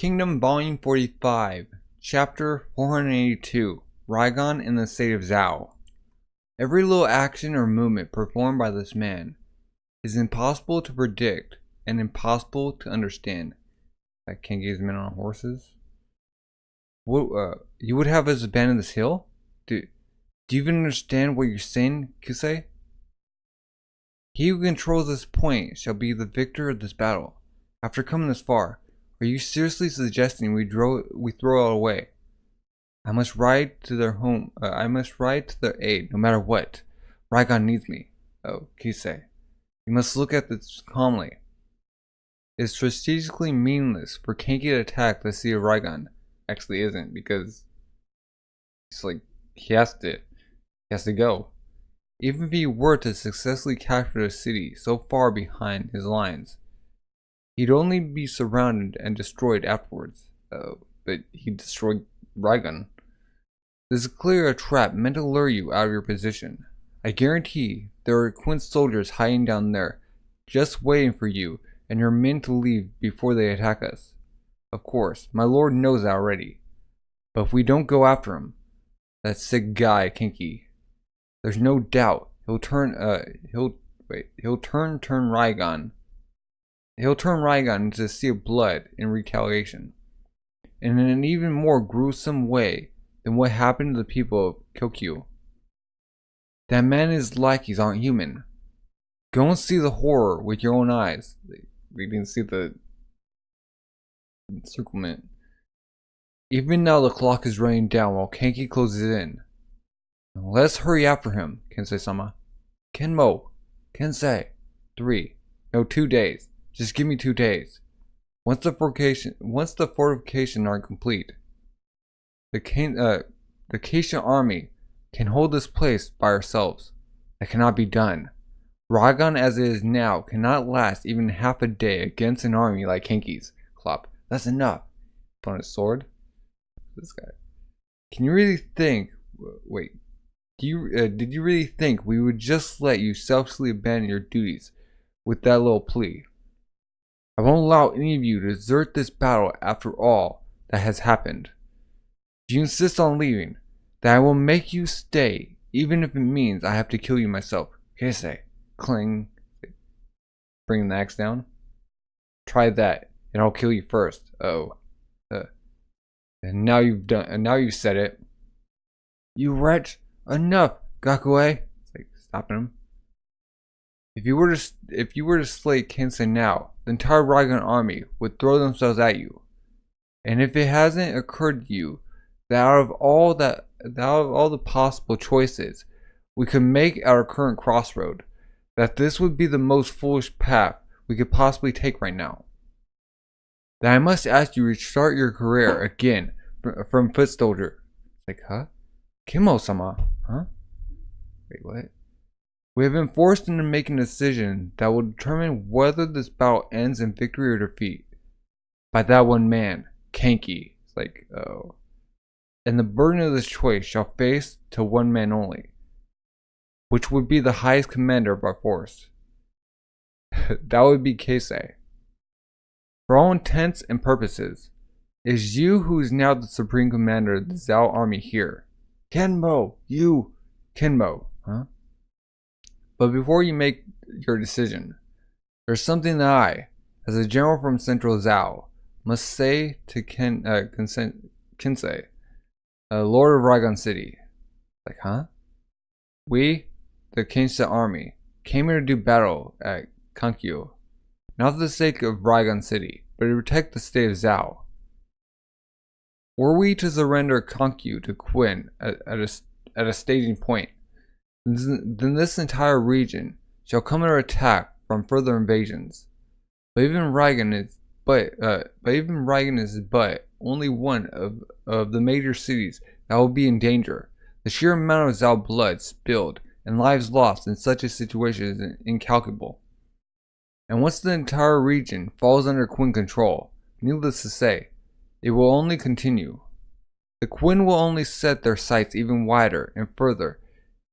Kingdom Volume 45, Chapter 482, Rigan in the State of Zhao. Every little action or movement performed by this man is impossible to predict and impossible to understand. Like Kenki's men on horses. What, you would have us abandon this hill? Do you even understand what you're saying, Kusei? He who controls this point shall be the victor of this battle. After coming this far, are you seriously suggesting we throw it away? I must ride to their home. I must ride to their aid, no matter what. Rigan needs me. Oh, Kusei. You must look at this calmly. It's strategically meaningless for Kenki to attack the city of Rigan. Actually isn't, because it's like he has to go. Even if he were to successfully capture the city so far behind his lines, he'd only be surrounded and destroyed afterwards. But he destroyed Rigan. This is clearly a trap meant to lure you out of your position. I guarantee there are Quint soldiers hiding down there, just waiting for you and your men to leave before they attack us. Of course, my lord knows that already. But if we don't go after him, that sick guy Kenki, there's no doubt he'll turn Rigan. He'll turn Rigan into a sea of blood in retaliation, and in an even more gruesome way than what happened to the people of Koku. That man and his lackeys aren't human. Go and see the horror with your own eyes. We didn't see the encirclement. Even now the clock is running down while Kenki closes in. Let's hurry after him, Kensei-sama. Kenmo, Kensei. 2 days. Just give me 2 days. Once the fortifications are complete, the Kaishan army can hold this place by ourselves. That cannot be done. Rigan as it is now cannot last even half a day against an army like Kenki's. Clop. That's enough. Put on his sword. This guy. Can you really think? Wait. Did you really think we would just let you selfishly abandon your duties with that little plea? I won't allow any of you to desert this battle after all that has happened. If you insist on leaving, then I will make you stay, even if it means I have to kill you myself. Keisei, cling. Bring the axe down. Try that, and I'll kill you first. And now you've said it. You wretch! Enough, Gakue! It's like stopping him. If you were to slay Kensei now, the entire Rigan army would throw themselves at you. And if it hasn't occurred to you that out of all the possible choices we could make at our current crossroad, that this would be the most foolish path we could possibly take right now, then I must ask you to restart your career again from foot soldier. Like, huh? Kimo-sama, huh? Wait, what? We have been forced into making a decision that will determine whether this battle ends in victory or defeat. By that one man, Kenki. It's like, oh. And the burden of this choice shall face to one man only, which would be the highest commander of our force. That would be Keisei. For all intents and purposes, it is you who is now the supreme commander of the Zhao army here. Kenmo, you! Kenmo, huh? But before you make your decision, there's something that I, as a general from Central Zhao, must say to Kensei, Lord of Rigan City. Like, huh? We, the Kensei army, came here to do battle at Koku, not for the sake of Rigan City, but to protect the state of Zhao. Were we to surrender Koku to Quint at a staging point, then this entire region shall come under attack from further invasions. But even Rigan is but only one of the major cities that will be in danger. The sheer amount of Zhao blood spilled and lives lost in such a situation is incalculable. And once the entire region falls under Quint control, needless to say, it will only continue. The Quint will only set their sights even wider and further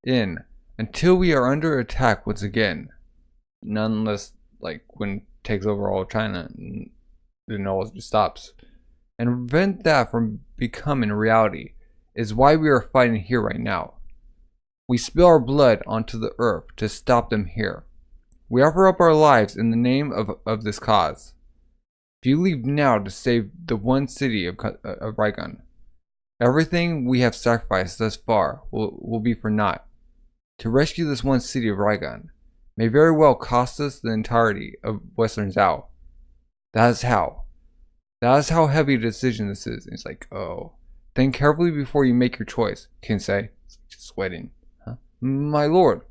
in until we are under attack once again. None unless like Quint takes over all of China and then all just stops. and prevent that from becoming a reality is why we are fighting here right now. We spill our blood onto the earth to stop them here. We offer up our lives in the name of this cause. If you leave now to save the one city of Rigan, everything we have sacrificed thus far will be for naught. To rescue this one city of Rigan may very well cost us the entirety of Western Zhao. That is how heavy a decision this is. And it's like, oh. Think carefully before you make your choice, Kinsei. Just sweating. Huh? My lord.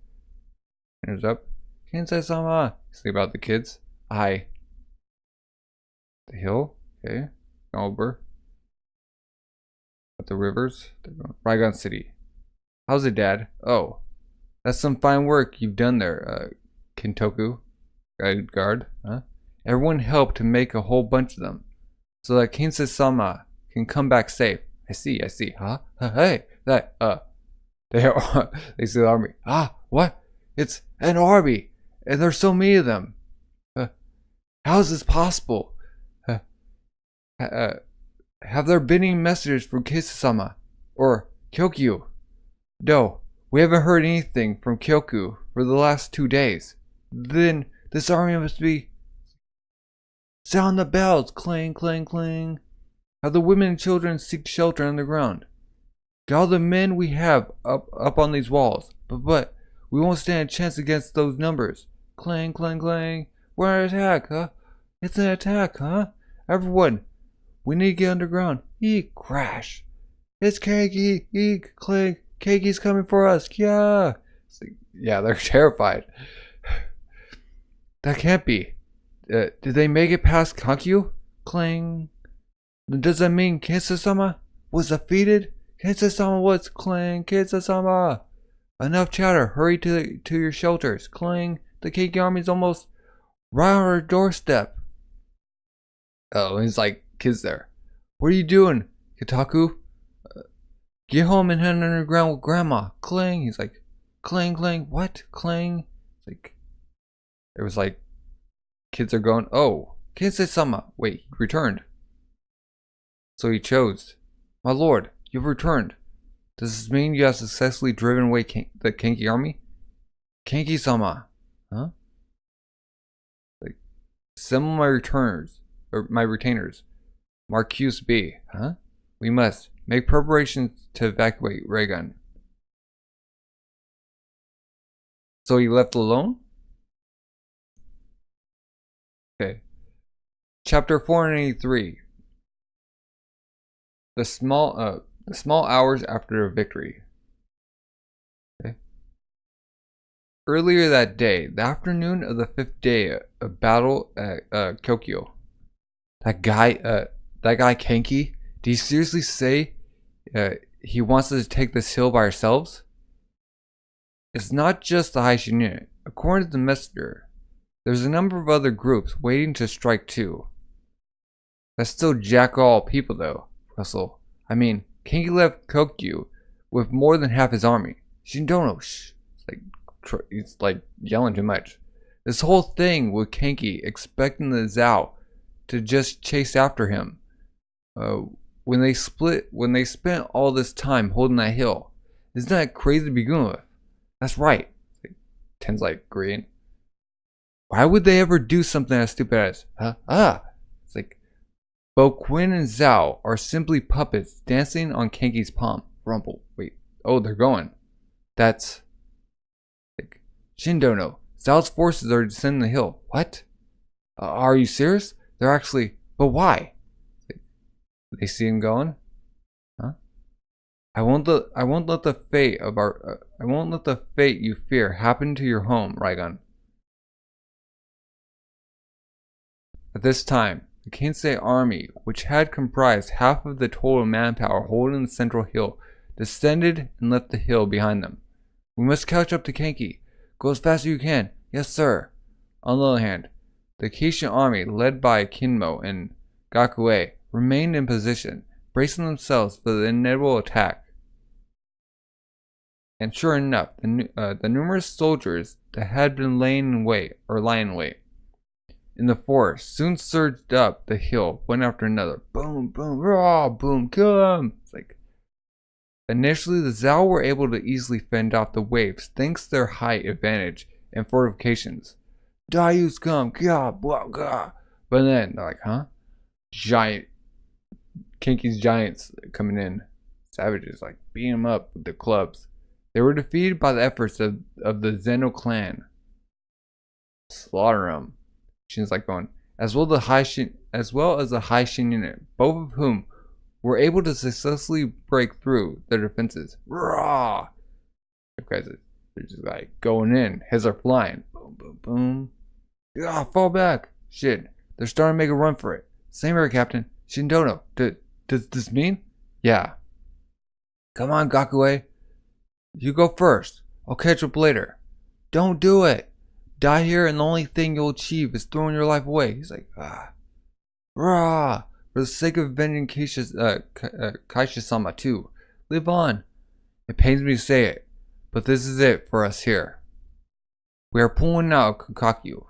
Hands up. Kinsei-sama. Say about the kids. The hill. Okay. Over. At the rivers. Rigan City. How's it, Dad? Oh. That's some fine work you've done there, Kintoku. Guard. Huh? Everyone helped to make a whole bunch of them, so that Kinsei-sama can come back safe. I see. Huh? Hey, they see the army. What? It's an army, and there's so many of them. How is this possible? Have there been any messages from Kinsei-sama or Koku? No, we haven't heard anything from Koku for the last 2 days. Then this army must be. Sound the bells, clang, clang, clang. Have the women and children seek shelter underground. Get all the men we have up on these walls. But we won't stand a chance against those numbers. Clang, clang, clang. We're under attack, huh? It's an attack, huh? Everyone, we need to get underground. Crash. It's Keiki. Clang. Keiki's coming for us. Yeah. Yeah, they're terrified. That can't be. Did they make it past Kakyu? Clang. Does that mean Kinsei-sama was defeated? Kinsei-sama was. Clang. Kinsei-sama. Enough chatter. Hurry to your shelters. Clang. The Keiki army's almost right on our doorstep. Oh, he's like, kids there. What are you doing, Kitaku? Get home and head underground with Grandma. Clang. He's like, clang, clang. What? Clang. It's like, it was like, kids are going, oh, Kinsei-sama. Wait, he returned. So he chose. My lord, you've returned. Does this mean you have successfully driven away the Kenki army? Kenki-sama. Huh? Like, assemble my retainers. Marcus B. Huh? We must make preparations to evacuate Rigan. So he left alone? Okay. Chapter 483. The small hours after a victory. Okay. Earlier that day, the afternoon of the 5th day of battle at Kokyo. That guy Kenki, did he seriously say he wants us to take this hill by ourselves? It's not just the Haishin unit. According to the messenger, there's a number of other groups waiting to strike too. That's still jack all people though, Russell. I mean, Kenki left Kokyu with more than half his army. Shindono, shh. It's like yelling too much. This whole thing with Kenki expecting the Zhao to just chase after him. When they spent all this time holding that hill. Isn't that crazy to begin with? That's right. Ten's like green. Why would they ever do something as stupid as, It's like, both Quinn and Zhao are simply puppets dancing on Kenki's palm. Rumble. Wait. Oh, they're going. That's like, Shindono. Zhao's forces are descending the hill. What? Are you serious? They're actually. But why? They see him going. Huh? I won't let the fate you fear happen to your home, Rigan. At this time, the Kinsei army, which had comprised half of the total manpower holding the central hill, descended and left the hill behind them. We must catch up to Kenki. Go as fast as you can. Yes, sir. On the other hand, the Keisha army, led by Kinmo and Gakue, remained in position, bracing themselves for the inevitable attack. And sure enough, the numerous soldiers that had been lying in wait in the forest soon surged up the hill one after another. Boom, boom, raw, boom, kill him! It's like, initially, the Zhao were able to easily fend off the waves thanks to their height advantage and fortifications. Die, you scum! Gah, blah, gah. But then, they're like, huh? Kinky's giants coming in. Savages, like, beat him up with their clubs. They were defeated by the efforts of the Zeno clan. Slaughter them. Shin's like going, as well as the High Shin unit, both of whom were able to successfully break through their defenses. Raw! Guys, they're just like going in. Heads are flying. Boom, boom, boom. Ah, fall back. Shit, they're starting to make a run for it. Same here, Captain. Shindono. Does this mean? Yeah. Come on, Gakue. You go first. I'll catch up later. Don't do it. Die here and the only thing you'll achieve is throwing your life away. He's like, rah. For the sake of avenging Kaisha-sama too. Live on. It pains me to say it, but this is it for us here. We are pulling out Koku.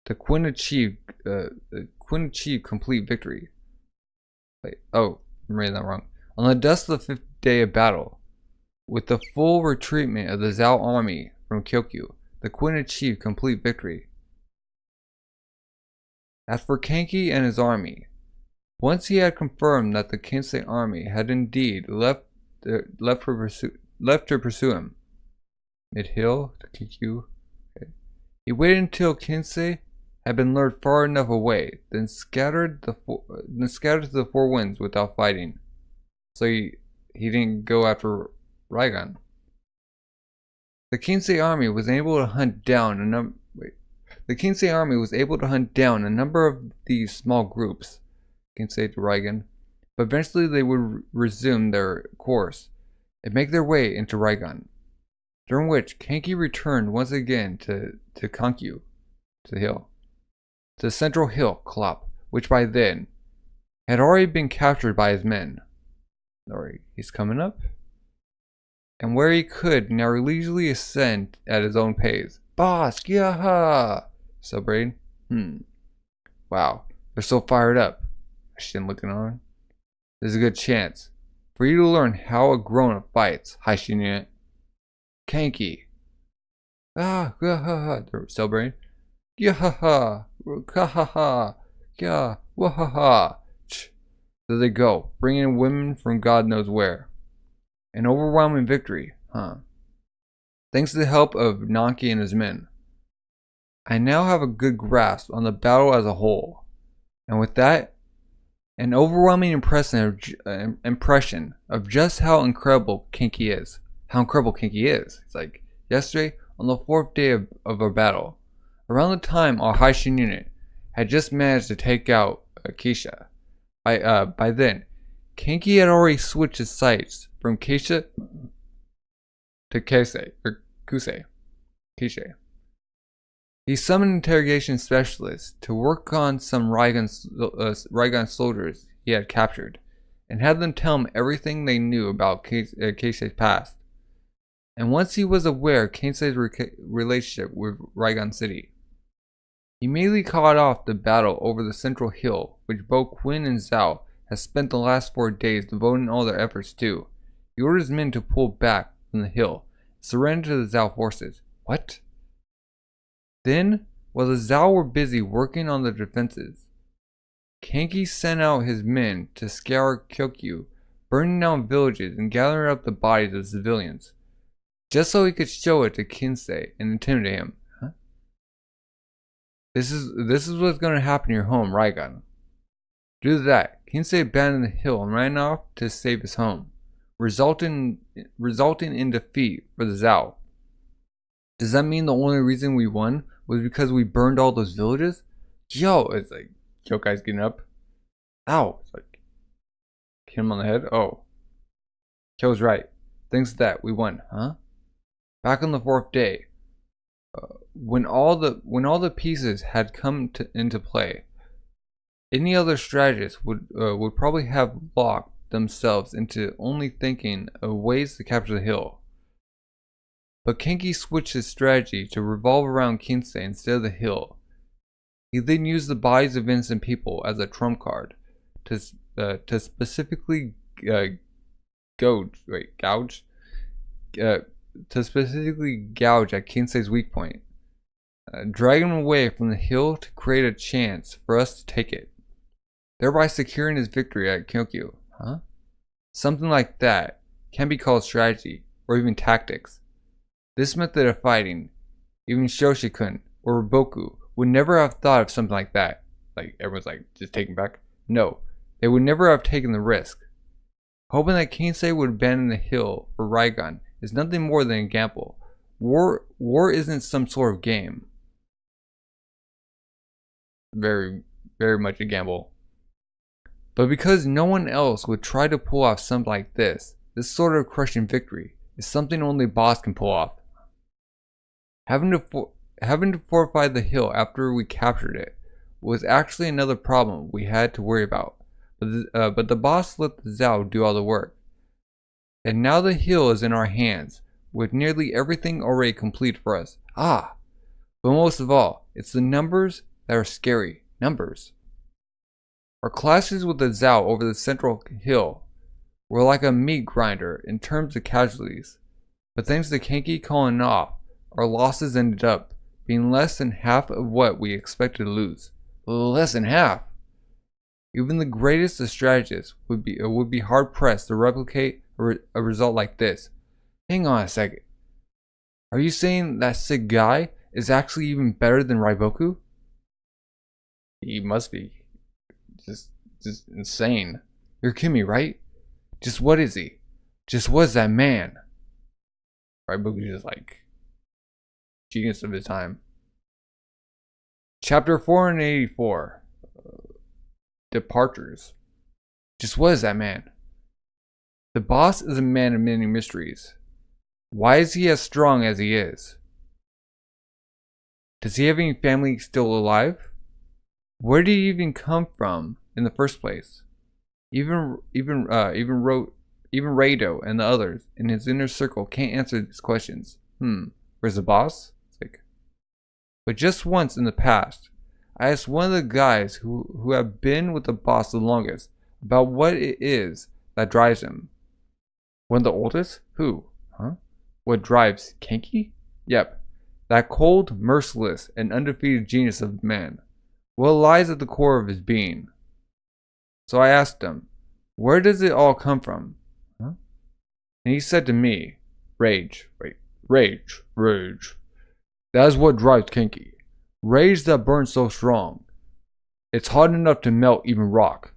The Quinn achieved complete victory. Wait, oh, I read that wrong. On the dust of the 5th day of battle, with the full retreatment of the Zhao army from Koku, the Quinn achieved complete victory. As for Kanki and his army, once he had confirmed that the Kinsei army had indeed left to pursue him, mid-hill to Koku, okay. He waited until Kinsei had been lured far enough away, then scattered to the four winds without fighting. So he didn't go after Rigan. The Kinsei army was able to hunt down a number. The Kinsei army was able to hunt down a number of these small groups, Kinsei to Rigan, but eventually they would resume their course and make their way into Rigan, during which Kanki returned once again to Konkyu, to the hill, to the central hill, Klop, which by then had already been captured by his men. Alright, he's coming up, and where he could now leisurely ascend at his own pace. Boss, yaha! Celebrating. Wow, they're so fired up. Shin looking on. There's a good chance for you to learn how a grown-up fights, High Shin unit. Kanki. They're celebrating. Yahaha! Kahaha! Yeah! Wahaha! There they go, bringing in women from God knows where. An overwhelming victory, huh? Thanks to the help of Nanki and his men. I now have a good grasp on the battle as a whole, and with that, an overwhelming impression of just how incredible Kanki is. It's like yesterday, on the 4th day of our battle, around the time our High Shin unit had just managed to take out Keisha. By then, Kanki had already switched his sights from Keisha to Kusei. He summoned interrogation specialists to work on some Rigan soldiers he had captured, and had them tell him everything they knew about Keisei's past. And once he was aware of Keisei's relationship with Rigan City, he immediately called off the battle over the central hill, which both Quinn and Zhao had spent the last 4 days devoting all their efforts to. He ordered his men to pull back from the hill and surrender to the Zhao forces. What? Then, while the Zhao were busy working on the defenses, Kanki sent out his men to scour Koku, burning down villages and gathering up the bodies of civilians, just so he could show it to Kinsei and intimidate him. Huh? This is what's going to happen in your home, Rigan. Due to that, Kinsei abandoned the hill and ran off to save his home, resulting in defeat for the Zhao. Does that mean the only reason we won was because we burned all those villages? Yo, it's like, yo guy's getting up. Ow, it's like, hit him on the head. Oh, Kyo's right. Thanks to that, we won, huh? Back on the 4th day, when all the pieces had come into play, any other strategist would probably have locked themselves into only thinking of ways to capture the hill. But Kanki switched his strategy to revolve around Kinsei instead of the hill, He then used the bodies of innocent people as a trump card to specifically gouge at Kinsei's weak point, dragging him away from the hill to create a chance for us to take it, thereby securing his victory at Koku. Something like that can be called strategy or even tactics. This method of fighting, even Shoshi-kun or Riboku would never have thought of something like that. Like, everyone's like, just take him back? No, they would never have taken the risk. Hoping that Kinsei would abandon the hill for Rigan is nothing more than a gamble. War isn't some sort of game. Very, very much a gamble. But because no one else would try to pull off something like this sort of crushing victory is something only boss can pull off. Having to fortify the hill after we captured it was actually another problem we had to worry about. But the boss let the Zhao do all the work. And now the hill is in our hands, with nearly everything already complete for us. But most of all, it's the numbers that are scary. Numbers. Our clashes with the Zhao over the central hill were like a meat grinder in terms of casualties. But thanks to Kenki calling off, our losses ended up being less than half of what we expected to lose. Less than half! Even the greatest of strategists would be hard pressed to replicate a result like this. Hang on a second. Are you saying that sick guy is actually even better than Riboku? He must be. Just insane. You're kidding me, right? Just what is he? Just what is that man? Riboku's just like genius of his time. Chapter 484. Departures. Just what is that man? The boss is a man of many mysteries. Why is he as strong as he is? Does he have any family still alive? Where did he even come from in the first place? Even Rado and the others in his inner circle can't answer these questions. Where's the boss? But just once in the past, I asked one of the guys who have been with the boss the longest about what it is that drives him. One of the oldest? Who? What drives Kenki? Yep, that cold, merciless, and undefeated genius of man. What lies at the core of his being? So I asked him, where does it all come from? And he said to me, rage. Rage. That is what drives Kenki. Rage that burns so strong. It's hot enough to melt even rock.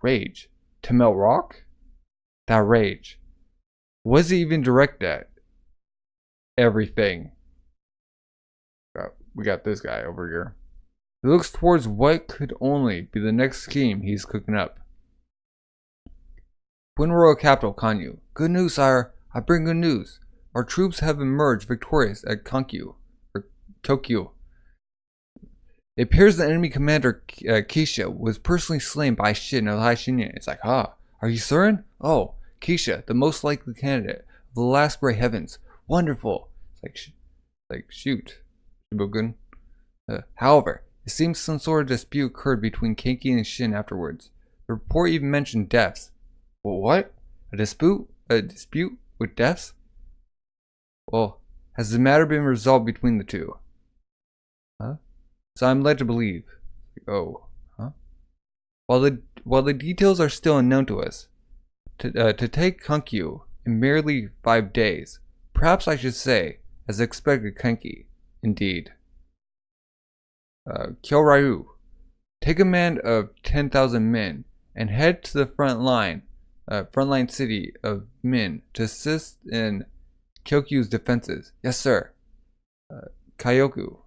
Rage. To melt rock? That rage. What is it even directed at? Everything. We got this guy over here. He looks towards what could only be the next scheme he's cooking up. Twin Royal Capital, Kanyu. Good news, sire. I bring good news. Our troops have emerged victorious at Koku. It appears the enemy commander Kisha was personally slain by Shin of the High Shinyan. It's like, are you certain? Oh, Kisha, the most likely candidate of the last great heavens. Wonderful. It's like shoot, Shibogun. However, it seems some sort of dispute occurred between Kenki and Shin afterwards. The report even mentioned deaths. Well, what? A dispute? A dispute with deaths? Well, has the matter been resolved between the two? So I'm led to believe. While the details are still unknown to us, to take Koku in merely 5 days, perhaps I should say, as expected Kenki, indeed. Kyoryu, take a command of 10,000 men and head to the frontline city of Min to assist in Kyoku's defenses. Yes, sir. Kyoku.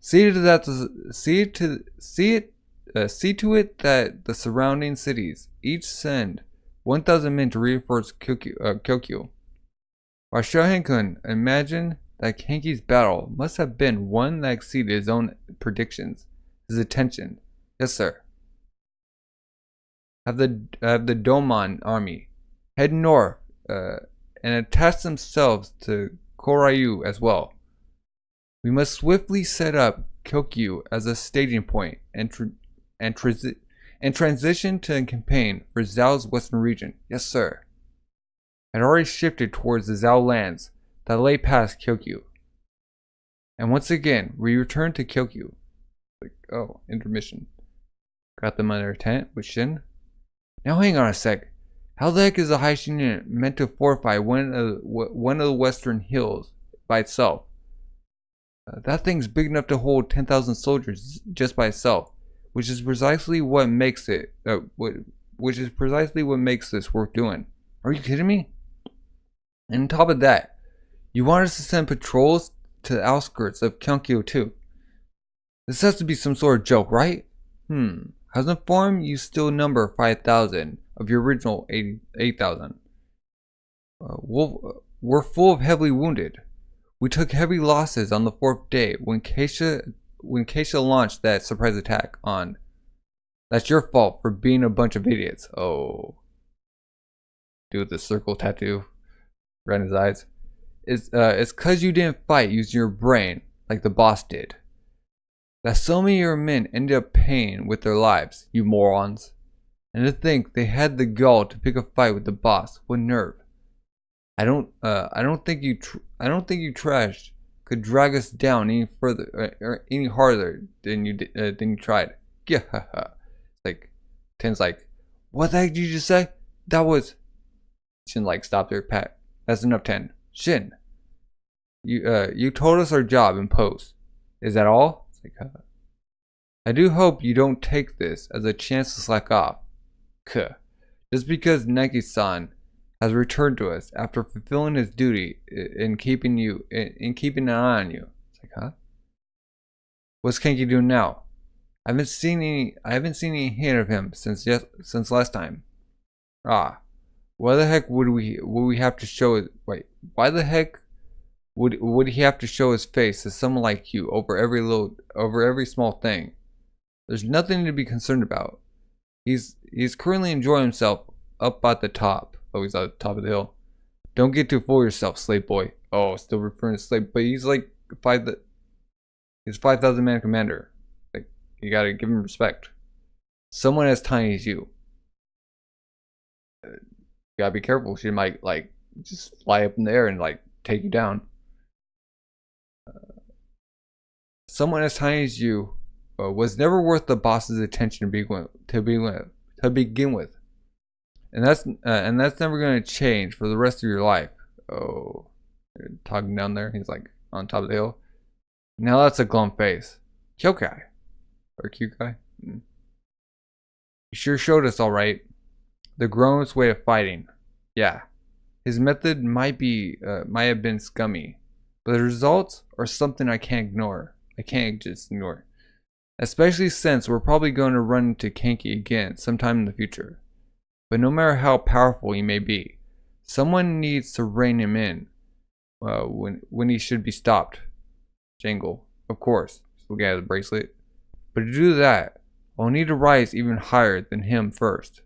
See to it that the surrounding cities each send 1,000 men to reinforce Koku. While Shohen-kun imagined that Kenki's battle must have been one that exceeded his own predictions, his attention. Yes, sir. Have the Domon army head north and attach themselves to Koryu as well. We must swiftly set up Koku as a staging point and transitioned to a campaign for Zhao's western region. Yes, sir. Had already shifted towards the Zhao lands that lay past Koku. And once again, we returned to Koku. Like, oh, intermission. Got them under a tent with Shin. Now hang on a sec. How the heck is the Haishin unit meant to fortify one of the western hills by itself? That thing's big enough to hold 10,000 soldiers just by itself, which is precisely what makes it. Which is precisely what makes this worth doing. Are you kidding me? And on top of that, you want us to send patrols to the outskirts of Koku too. This has to be some sort of joke, right? Has informed you still number 5,000 of your original 8,000. We're full of heavily wounded. We took heavy losses on the 4th day when Keisha launched that surprise attack on. That's your fault for being a bunch of idiots. Oh. Dude with the circle tattoo around his eyes. It's cause you didn't fight using your brain like the boss did. That so many of your men ended up paying with their lives, you morons. And to think they had the gall to pick a fight with the boss. What nerve. I don't think you trash could drag us down any further or any harder than you tried. Yeah, like Ten's like, what the heck did you just say? That was. Shin like stopped her. Pat, that's enough, Ten. Shin, you told us our job in post. Is that all? It's like, I do hope you don't take this as a chance to slack off. Just because Neki-san has returned to us after fulfilling his duty in keeping an eye on you. It's like, what's Kenki doing now? I haven't seen any hint of him since last time. Why the heck would we have to show? Wait, why the heck would he have to show his face to someone like you over every small thing? There's nothing to be concerned about. He's currently enjoying himself up at the top. Oh, he's at the top of the hill. Don't get too full of yourself, slave boy. Oh, still referring to slave, but he's like he's 5,000 man commander. Like, you gotta give him respect. Someone as tiny as you. You gotta be careful. She might like just fly up in the air and like take you down. Someone as tiny as you was never worth the boss's attention to begin with. And that's never going to change for the rest of your life. Oh, talking down there, he's like on top of the hill. Now that's a glum face. Kyokai or Kyukai. You sure showed us all right. The grown's way of fighting. Yeah, his method might have been scummy, but the results are something I can't ignore. I can't just ignore. Especially since we're probably going to run into Kenki again sometime in the future. But no matter how powerful he may be, someone needs to rein him in when he should be stopped. Jangle, of course, looking at the bracelet. But to do that, I'll need to rise even higher than him first.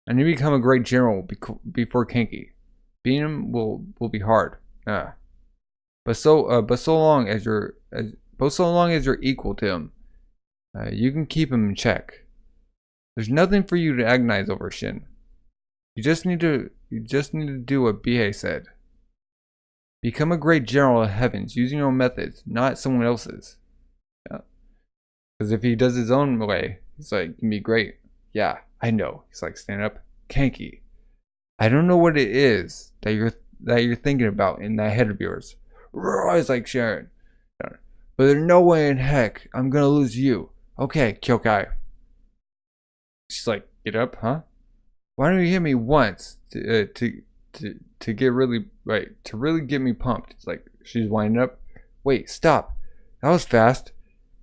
I need to become a great general before Kenki. Beating him will be hard. But so long as you're equal to him, you can keep him in check. There's nothing for you to agonize over, Shin. You just need to do what Bihei said. Become a great general of heavens using your own methods, not someone else's. Yeah. Because if he does his own way, he's like, it can be great. Yeah, I know. He's like, stand up. Kenki, I don't know what it is that you're thinking about in that head of yours. He's like, Sharon. But there's no way in heck I'm gonna lose you. Okay, Kyokai. She's like, get up, huh? Why don't you hit me once to get really to really get me pumped? It's like she's winding up. Wait, stop. That was fast.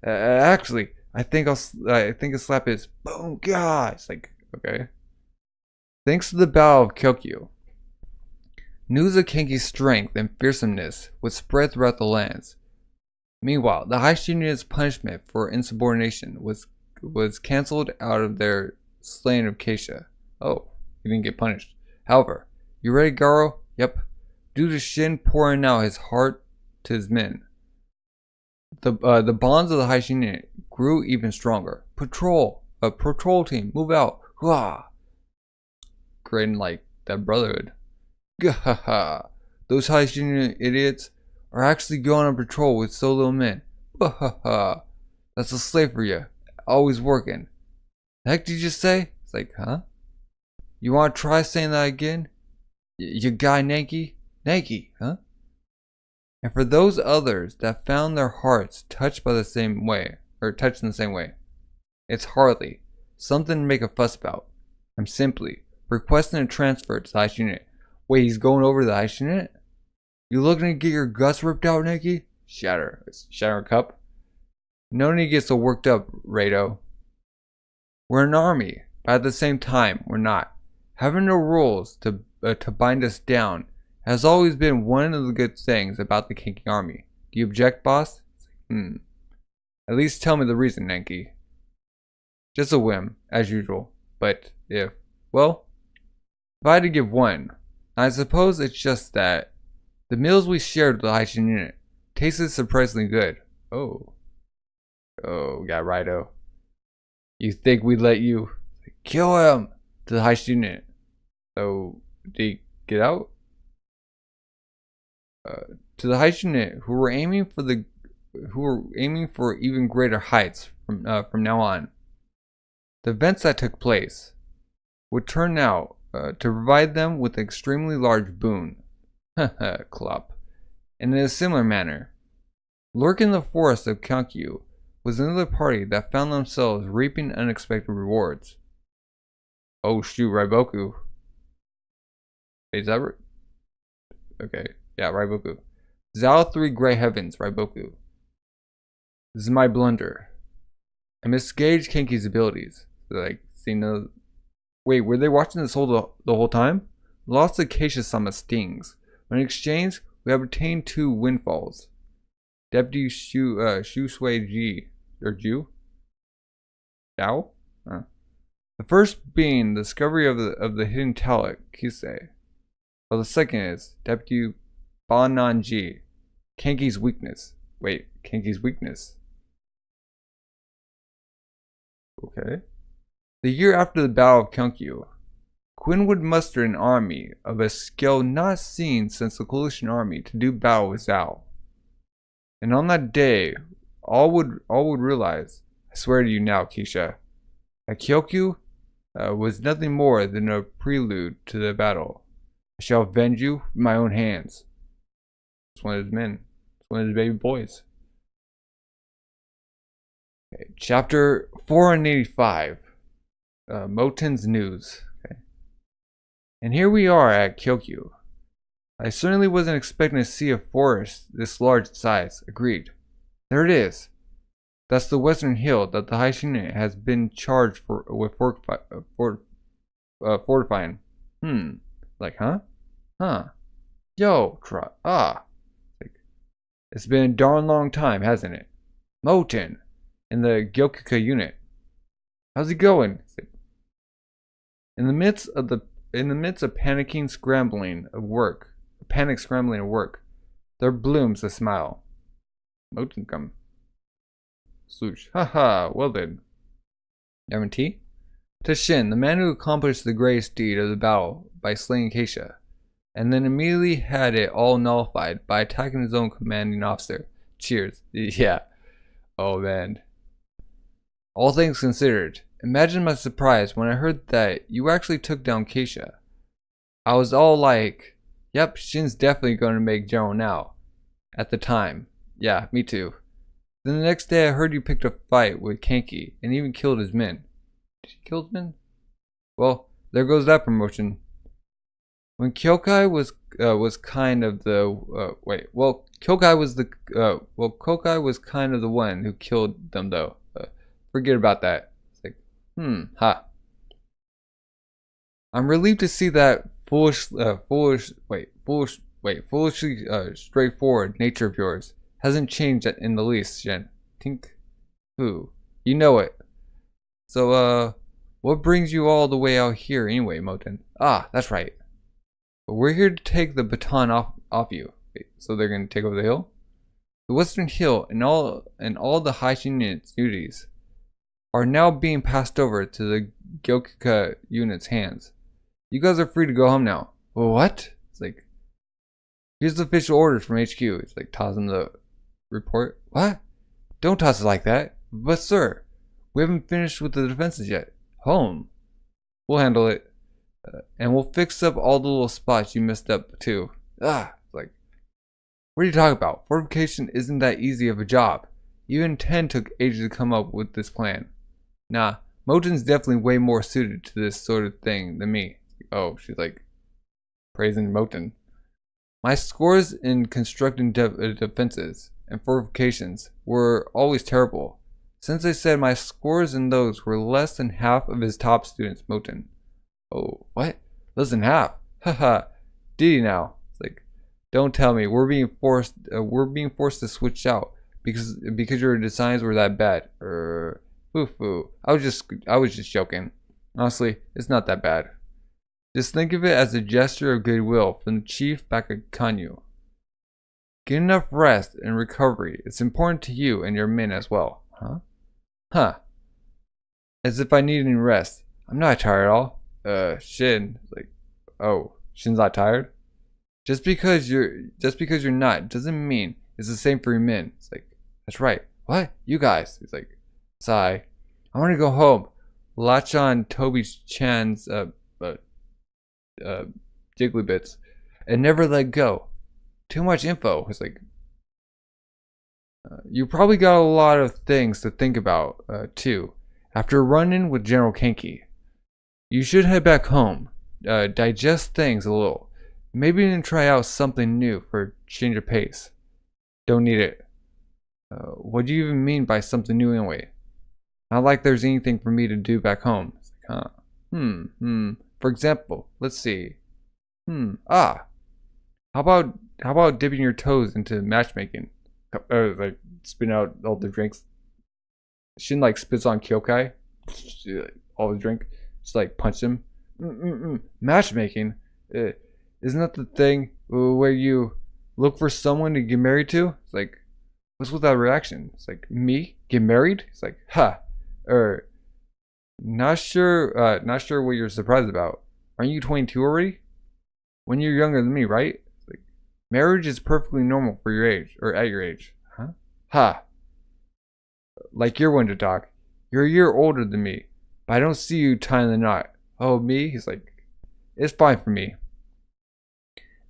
Actually, I think a slap is boom. God, it's like okay. Thanks to the battle of Koku, news of Kenki's strength and fearsomeness would spread throughout the lands. Meanwhile, the High Unit's punishment for insubordination was cancelled out of their slaying of Keisha. Oh, he didn't get punished. However, you ready, Garo? Yep. Due to Shin pouring out his heart to his men, The bonds of the Haishin unit grew even stronger. Patrol team, move out. Hua! Grin like that brotherhood. Gahaha! Those Haishin unit idiots are actually going on patrol with so little men. Wahaha! That's a slave for you. Always working. The heck did you just say? It's like, huh? You want to try saying that again? You guy Nanki? Nanki, huh? And for those others that found their hearts touched by the same way, or touched in the same way, it's hardly something to make a fuss about. I'm simply requesting a transfer to the Ice unit. Wait, he's going over to the Ice unit? You looking to get your guts ripped out, Nikki? Shatter a cup. No need to get so worked up, Rado. We're an army, but at the same time, we're not. Having no rules to bind us down has always been one of the good things about the Kinky army. Do you object, boss? At least tell me the reason, Nanki. Just a whim, as usual. But if I had to give one, I suppose it's just that the meals we shared with the Haishin unit tasted surprisingly good. Oh, got righto. You think we'd let you kill him to the Haishin unit? So, did he get out? To the Haishin unit, who were aiming for even greater heights from now on. The events that took place would turn out to provide them with an extremely large boon. Clop. And in a similar manner, lurking in the forest of Koku was another party that found themselves reaping unexpected rewards. Oh shoot, Raiboku. Is that right? Okay, yeah, Raiboku. Zhao 3 Grey Heavens, Raiboku. This is my blunder. I misgauged Kenki's abilities. Like, see no. Wait, were they watching this the whole time? Lost Acacia-sama stings. In exchange, we have obtained 2 windfalls. Deputy Shu Sui Ji, or Ju? Zhao? The first being the discovery of the hidden talent, Kisei. While the second is Deputy Bananji, Kenki's weakness. Wait, Kenki's weakness? Okay. The year after the Battle of Koku, Quinn would muster an army of a scale not seen since the Coalition Army to do battle with Zhao. And on that day, all would realize, I swear to you now, Keisha, that Koku was nothing more than a prelude to the battle. I shall avenge you with my own hands. It's one of his men. It's one of his baby boys. Okay, chapter 485. Mouten's news. Okay. And here we are at Koku. I certainly wasn't expecting to see a forest this large in size. Agreed. There it is. That's the western hill that the Haishin unit has been charged with fortifying. Like, huh? Huh. Yo, It's been a darn long time, hasn't it? Mouten in the Gyokuka unit. How's it going? In the midst of panic scrambling of work, there blooms a smile. Mouten come. Sloosh. Haha, well then. Having tea? To Shin, the man who accomplished the greatest deed of the battle by slaying Keisha, and then immediately had it all nullified by attacking his own commanding officer. Cheers. Yeah. Oh man. All things considered, imagine my surprise when I heard that you actually took down Keisha. I was all like, yep, Shin's definitely going to make general now. At the time. Yeah, me too. Then the next day I heard you picked a fight with Kenki and even killed his men. Did you kill his men? Well, there goes that promotion. When Kokai was kind of the Kokai was kind of the one who killed them though. Forget about that. It's like, I'm relieved to see that foolishly straightforward nature of yours hasn't changed in the least, Shen. Tink. Who? You know it. So, what brings you all the way out here anyway, Mouten? Ah, that's right. But we're here to take the baton off you. Wait, so they're gonna take over the hill? The Western Hill and all the hygiene units duties are now being passed over to the Gyokuka unit's hands. You guys are free to go home now. Well, what? It's like, here's the official orders from HQ. It's like tossing the report. What? Don't toss it like that. But sir, we haven't finished with the defenses yet. Home. We'll handle it. And we'll fix up all the little spots you messed up too. It's like, what are you talking about? Fortification isn't that easy of a job. Even 10 took ages to come up with this plan. Nah, Mouten's definitely way more suited to this sort of thing than me. Oh, she's like praising Mouten. My scores in constructing defenses and fortifications were always terrible. Since I said my scores in those were less than half of his top students, Mouten. Oh, what? Less than half? Haha. Did he now? It's like, don't tell me we're being forced to switch out because your designs were that bad. Foo. I was just joking. Honestly, it's not that bad. Just think of it as a gesture of goodwill from the chief back at Kanyu. Get enough rest and recovery. It's important to you and your men as well. Huh. As if I need any rest. I'm not tired at all. Shin. Like, oh, Shin's not tired? Just because you're not doesn't mean it's the same for your men. It's like, that's right. What? You guys. It's like, sigh. I want to go home. Latch on Toby-chan's Jiggly-bits and never let go. Too much info. It's like, you probably got a lot of things to think about too. After a run-in with General Kenki, you should head back home. Digest things a little. Maybe even try out something new for a change of pace. Don't need it. What do you even mean by something new anyway? Not like there's anything for me to do back home. It's like, For example, let's see. How about dipping your toes into matchmaking? Like spin out all the drinks. Shin like spits on Kyokai. All the drink. Just like punch him. Matchmaking. Isn't that the thing where you look for someone to get married to? It's like, what's with that reaction? It's like, me get married? It's like, not sure what you're surprised about. Aren't you 22 already? When you're younger than me, right? It's like, marriage is perfectly normal for your age, or at your age. Like you're one to talk. You're a year older than me, but I don't see you tying the knot. Oh, me? He's like, it's fine for me.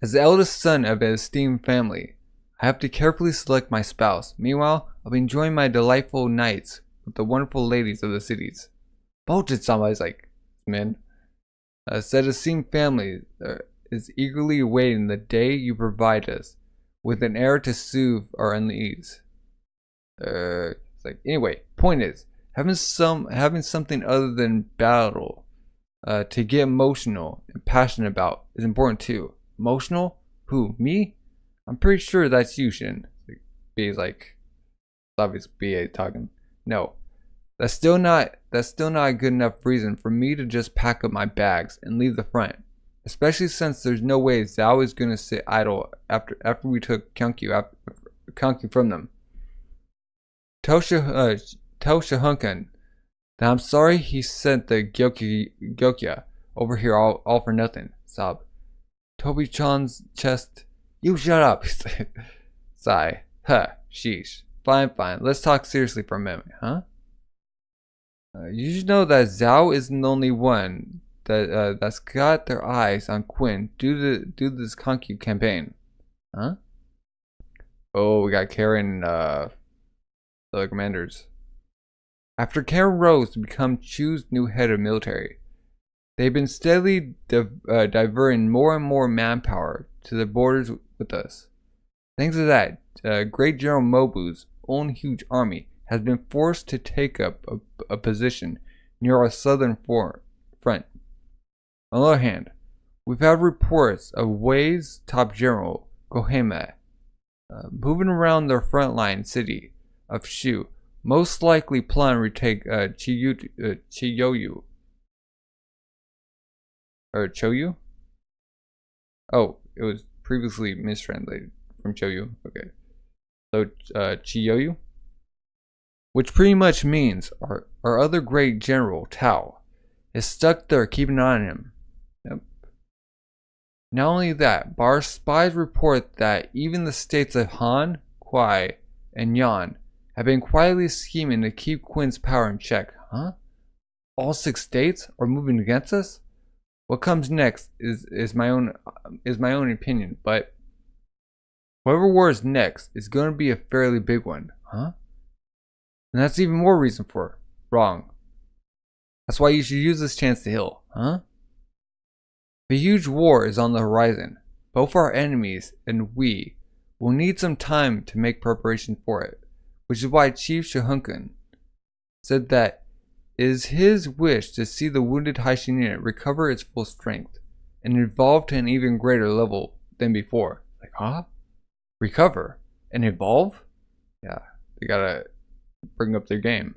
As the eldest son of an esteemed family, I have to carefully select my spouse. Meanwhile, I'll be enjoying my delightful nights with the wonderful ladies of the cities. Somebody's like, men. Said esteemed family is eagerly awaiting the day you provide us with an heir to soothe our unease. It's like, anyway, point is, having something other than battle to get emotional and passionate about is important too. Emotional? Who? Me? I'm pretty sure that's you, Shin. B's like, obviously BA talking. No, that's still not a good enough reason for me to just pack up my bags and leave the front. Especially since there's no way Zhao is gonna sit idle after we took Kyonkyu from them. Tell Shahunkan that I'm sorry he sent the Gyokya over here all for nothing. Sob. Toby-chan's chest. You shut up. Sigh. Sheesh. Fine. Let's talk seriously for a minute, huh? You should know that Zhao isn't the only one that's got their eyes on Quinn due to this Koku You campaign. Huh? Oh, we got Karen and the commanders. After Karen rose to become Chu's new head of military, they've been steadily diverting more and more manpower to the borders with us. Thanks to that, Great General Mobu's own huge army has been forced to take up a position near our southern front. On the other hand, we've had reports of Wei's top general, Koheme, moving around the frontline city of Shu, most likely plan to retake Chiyoyu. Or Choyu? Oh, it was previously mistranslated from Choyu. Okay. So, Chiyoyu? Which pretty much means our other great general, Tao, is stuck there keeping an eye on him. Yep. Not only that, but our spies report that even the states of Han, Kuai, and Yan have been quietly scheming to keep Quinn's power in check. Huh? All 6 states are moving against us? What comes next is my own opinion, but whatever war is next is going to be a fairly big one, huh? And that's even more reason for it. Wrong. That's why you should use this chance to heal, huh? A huge war is on the horizon. Both our enemies and we will need some time to make preparation for it, which is why Chief Shihunkin said that it is his wish to see the wounded Haishin unit recover its full strength and evolve to an even greater level than before. Like, huh? Recover? And evolve? Yeah, they gotta bring up their game.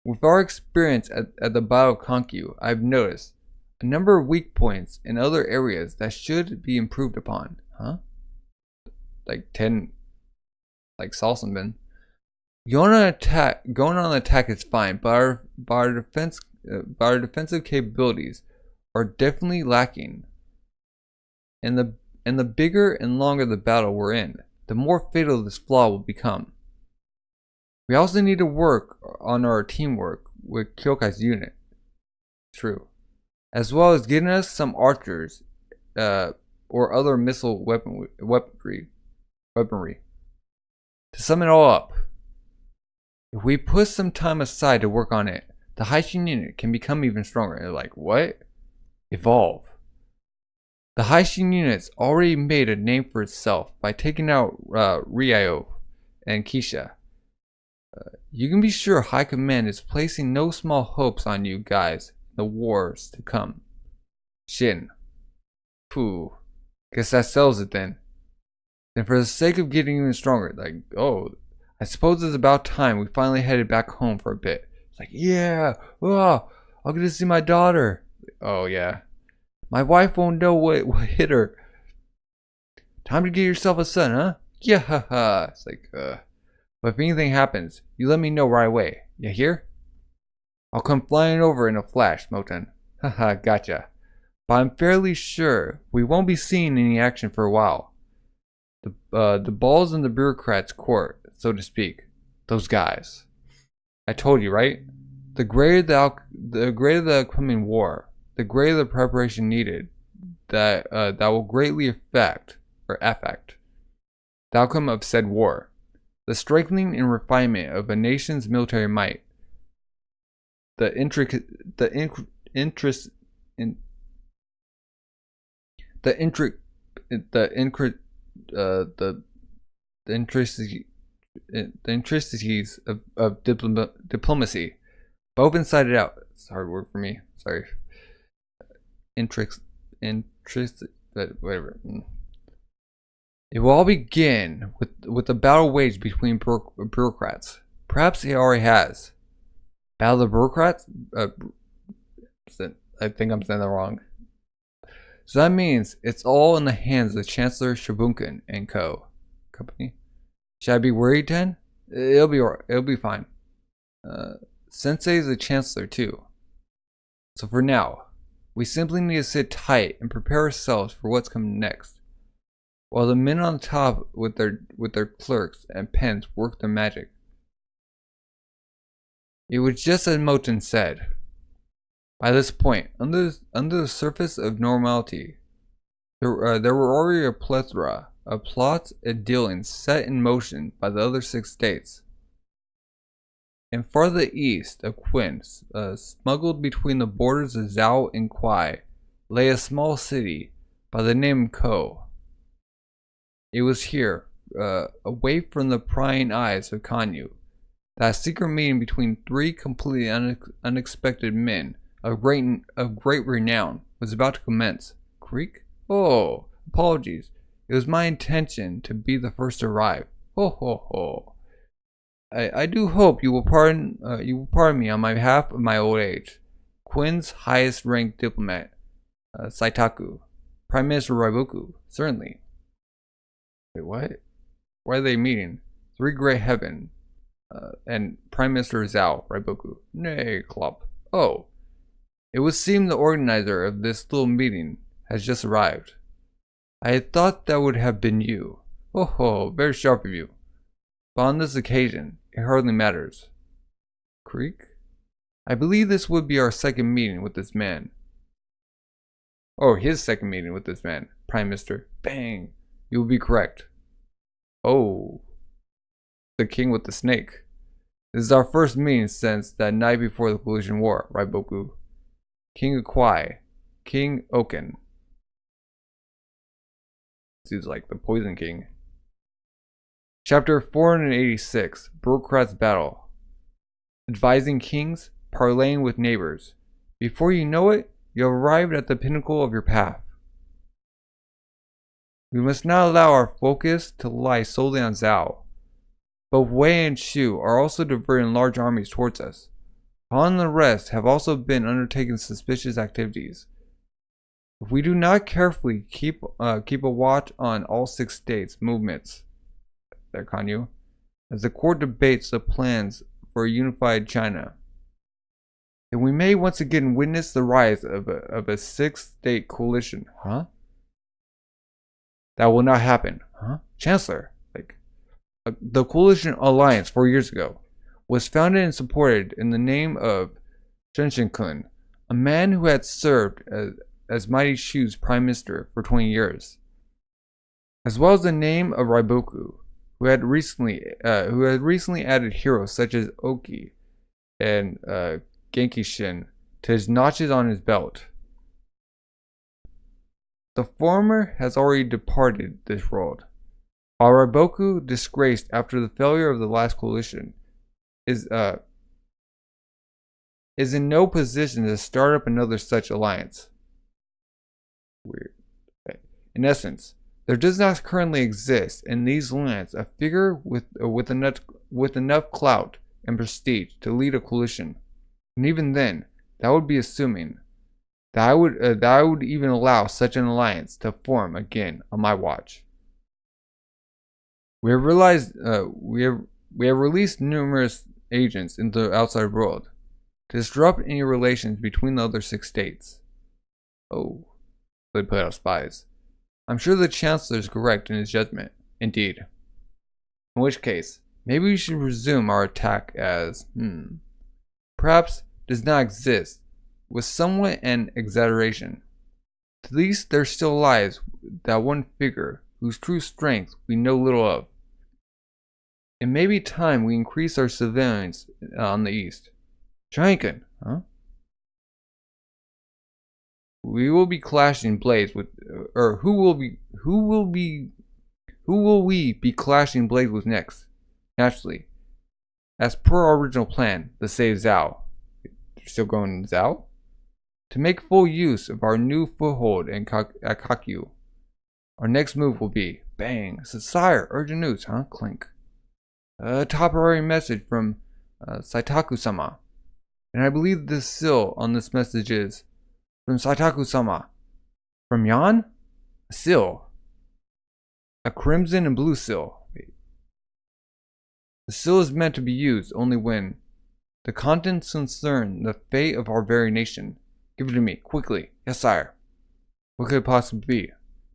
With our experience at the Battle of Konkyu, I've noticed a number of weak points in other areas that should be improved upon. Huh? Like 10, like Salsonbin. Going on an attack is fine, but our defensive capabilities are definitely lacking. And the bigger and longer the battle we're in, the more fatal this flaw will become. We also need to work on our teamwork with Kyokai's unit. True. As well as getting us some archers or other missile weaponry. To sum it all up, if we put some time aside to work on it, the Haishin unit can become even stronger. And they're like, what? Evolve. The Haishin unit's already made a name for itself by taking out Ryo and Kisha. You can be sure High Command is placing no small hopes on you guys in the wars to come. Shin. Phew. Guess that settles it then. And for the sake of getting even stronger, like, oh, I suppose it's about time we finally headed back home for a bit. It's like, yeah, oh, I'll get to see my daughter. Oh, yeah. My wife won't know what hit her. Time to get yourself a son, huh? Yeah, haha. It's like, But if anything happens, you let me know right away. You hear? I'll come flying over in a flash, Mouten. Haha, gotcha. But I'm fairly sure we won't be seeing any action for a while. The ball's in the bureaucrats' court, so to speak. Those guys. I told you, right? The greater the upcoming war, the greater the preparation needed. That will greatly affect the outcome of said war. The strengthening and refinement of a nation's military might. The intricacies of diplomacy, both inside and out. It's a hard word for me. Sorry. Whatever. It will all begin with the battle waged between bureaucrats. Perhaps it already has. Battle of the bureaucrats? I think I'm saying that wrong. So that means it's all in the hands of Chancellor Shibunkin and company. Should I be worried then? It'll be alright. It'll be fine. Sensei is the chancellor too. So for now, we simply need to sit tight and prepare ourselves for what's coming next. While the men on top with their clerks and pens work their magic. It was just as Mouten said. By this point, under the surface of normality, there were already a plethora of plots and dealings set in motion by the other 6 states. And farther east of Quinn, smuggled between the borders of Zhao and Kuai, lay a small city by the name of Ko. It was here, away from the prying eyes of Kanyu, that a secret meeting between 3 completely unexpected men of great renown was about to commence. Creek? Oh, apologies. It was my intention to be the first to arrive. Ho ho ho. I do hope you will pardon me on my behalf of my old age. Quinn's highest ranked diplomat, Saitaku. Prime Minister Raiboku, certainly. Wait, what? Why are they meeting? Three Great Heaven, and Prime Minister Zhao, Raiboku. Nay, Klopp. Oh, it would seem the organizer of this little meeting has just arrived. I had thought that would have been you. Oh ho, very sharp of you. But on this occasion, it hardly matters. Creek? I believe this would be our second meeting with this man. Oh, his second meeting with this man, Prime Minister. Bang! You will be correct. Oh. The king with the snake. This is our first meeting since that night before the Collision War, Raiboku. King Akwai. King Oken. Seems like the Poison King. Chapter 486, Bureaucrats Battle. Advising kings, parleying with neighbors. Before you know it, you have arrived at the pinnacle of your path. We must not allow our focus to lie solely on Zhao. Both Wei and Shu are also diverting large armies towards us. Han and the rest have also been undertaking suspicious activities. If we do not carefully keep a watch on all 6 states' movements, there, Kanyu, as the court debates the plans for a unified China, then we may once again witness the rise of a 6-state coalition. Huh? That will not happen. Huh? Chancellor, the coalition alliance 4 years ago was founded and supported in the name of Shenshin-kun, a man who had served as Mighty Shu's prime minister for 20 years, as well as the name of Raiboku, who had recently added heroes such as Oki and Genkishin to his notches on his belt. The former has already departed this world, while Raiboku, disgraced after the failure of the last coalition, is in no position to start up another such alliance. Weird. Okay. In essence, there does not currently exist in these lands a figure with enough clout and prestige to lead a coalition, and even then, that would be assuming that I would even allow such an alliance to form again on my watch. We have released numerous agents into the outside world to disrupt any relations between the other 6 states. Oh, they put out spies. I'm sure the Chancellor is correct in his judgment. Indeed. In which case, maybe we should resume our attack as, perhaps does not exist, with somewhat an exaggeration. At least there still lies that one figure whose true strength we know little of. It may be time we increase our surveillance on the east. Shanken, huh? We will be clashing blades with, or who will we be clashing blades with next? Naturally, as per our original plan, to save Zhao. You're still going Zhao? To make full use of our new foothold at Kakyu. Our next move will be, bang, sire, urgent news, huh? Clink. Top priority message from Saitaku-sama. And I believe the seal on this message is from Saitaku-sama. From Yan? A seal. A crimson and blue seal. Wait. The seal is meant to be used only when the contents concern the fate of our very nation. Give it to me, quickly. Yes, sire. What could it possibly be?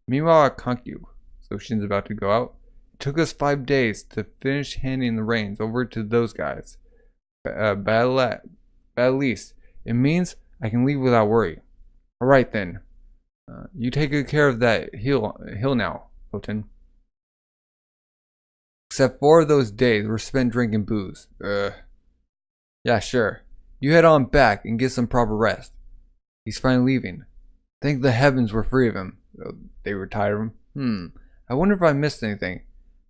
Meanwhile at Kakyu, so Shin's about to go out. It took us 5 days to finish handing the reins over to those guys. But at least, it means I can leave without worry. Alright then. You take good care of that hill now, Mouten. Except 4 of those days were spent drinking booze. Yeah, sure. You head on back and get some proper rest. He's finally leaving. Thank the heavens we're free of him. They retired him. I wonder if I missed anything.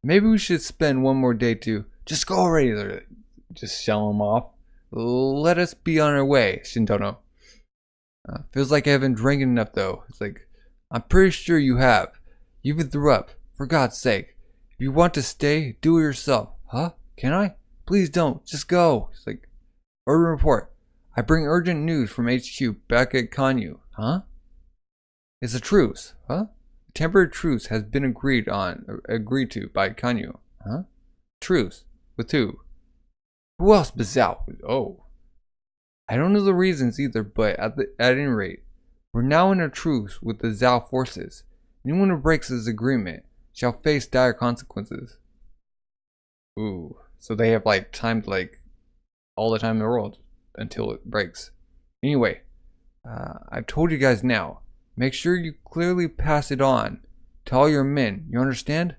Maybe we should spend one more day to just go already. Just shell him off. Let us be on our way, Shintono. Feels like I haven't drank enough though. It's like, I'm pretty sure you have. You even threw up. For God's sake. If you want to stay, do it yourself. Huh? Can I? Please don't. Just go. It's like, urgent report. I bring urgent news from HQ back at Kanyu. Huh? It's a truce. Huh? A temporary truce has been agreed to by Kanyu. Huh? Truce. With who? Who else but Zhao? Oh. I don't know the reasons either, but at any rate, we're now in a truce with the Zhao forces. Anyone who breaks this agreement shall face dire consequences. Ooh. So they have like time to like all the time in the world until it breaks. Anyway, I've told you guys now. Make sure you clearly pass it on to all your men. You understand?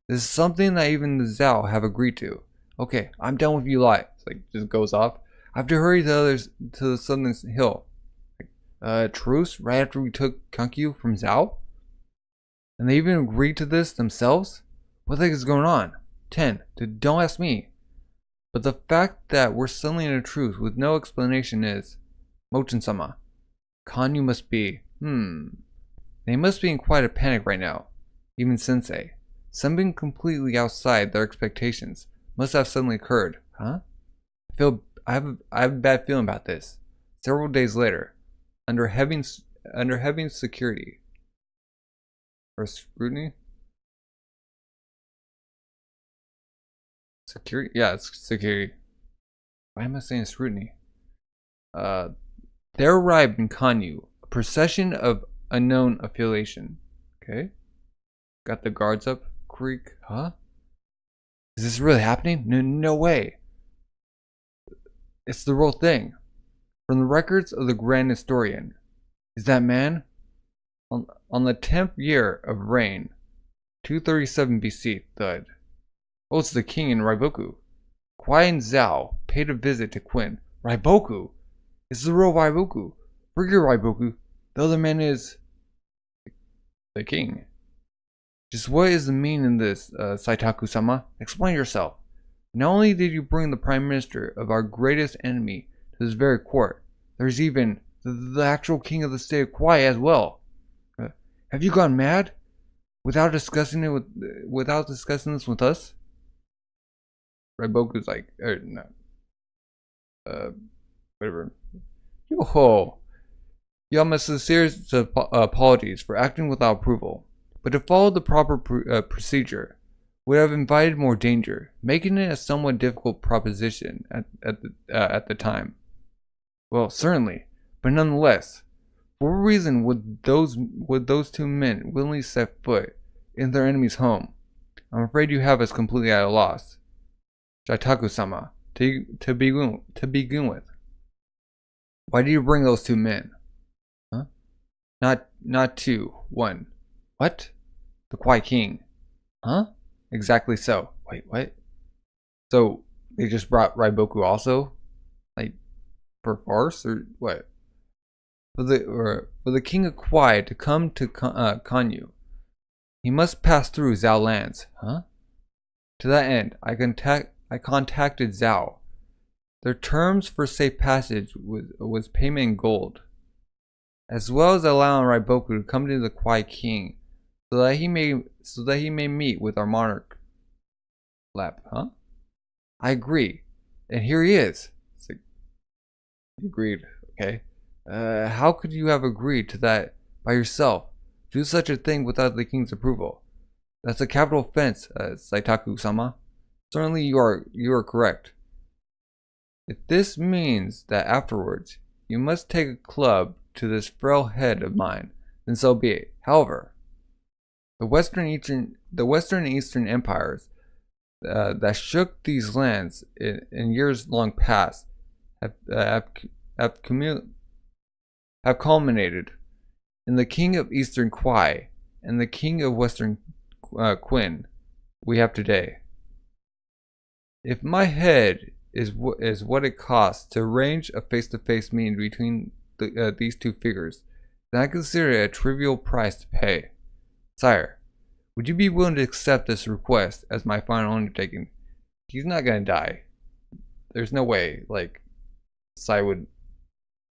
This is something that even the Zhao have agreed to. Okay, I'm done with you lot. It's like just goes off. I have to hurry the others to the southern hill. Truce right after we took Koku You from Zhao? And they even agreed to this themselves? What the heck is going on? 10. Don't ask me. But the fact that we're suddenly in a truce with no explanation is... Mouten-sama. Koku You must be... They must be in quite a panic right now. Even Sensei. Something completely outside their expectations must have suddenly occurred. Huh? I have a bad feeling about this. Several days later, under heavy security or scrutiny. Security? Yeah, it's security. Why am I saying scrutiny? There arrived in Koku You a procession of unknown affiliation. Okay. Got the guards up. Creek. Huh? Is this really happening? No way. It's the real thing. From the records of the Grand Historian. Is that man? On the 10th year of reign, 237 BC, thud. Oh, it's the king in Raiboku. Kwai and Zhao paid a visit to Quinn. Raiboku? It's the real Raiboku. Forget Raiboku. The other man is... the king. Just what is the meaning in this, Saitaku-sama? Explain yourself. Not only did you bring the prime minister of our greatest enemy to this very court, there's even the actual king of the state of Kwai as well. Have you gone mad? Without discussing this with us? Raiboku's like, no. Whatever. Yo-ho! You have my sincerest apologies for acting without approval. But to follow the proper procedure would have invited more danger, making it a somewhat difficult proposition at the time. Well, certainly, but nonetheless, for what reason would those two men willingly set foot in their enemy's home? I'm afraid you have us completely at a loss. Saitaku-sama, to begin with, why did you bring those two men? Huh? Not two, one. What? The Kwai King. Huh? Exactly so. Wait, what? So, they just brought Raiboku also? Like, for farce or what? For the King of Kwai to come to Koku You, he must pass through Zhao lands. Huh? To that end, I contacted Zhao. Their terms for safe passage was payment in gold, as well as allowing Raiboku to come to the Kwai King so that he may meet with our monarch. Lap, huh? I agree, and here he is. Like, he agreed. Okay. How could you have agreed to that by yourself? Do such a thing without the king's approval? That's a capital offense, Saitaku-sama. Certainly, you are correct. If this means that afterwards you must take a club to this frail head of mine, then so be it. However, the Western and Eastern empires that shook these lands in years long past have culminated in the king of Eastern Kwai and the king of Western Quinn we have today. If my head is what it costs to arrange a face-to-face meeting between these two figures, then I consider it a trivial price to pay. Sire, would you be willing to accept this request as my final undertaking? He's not gonna die. There's no way, like, Sai would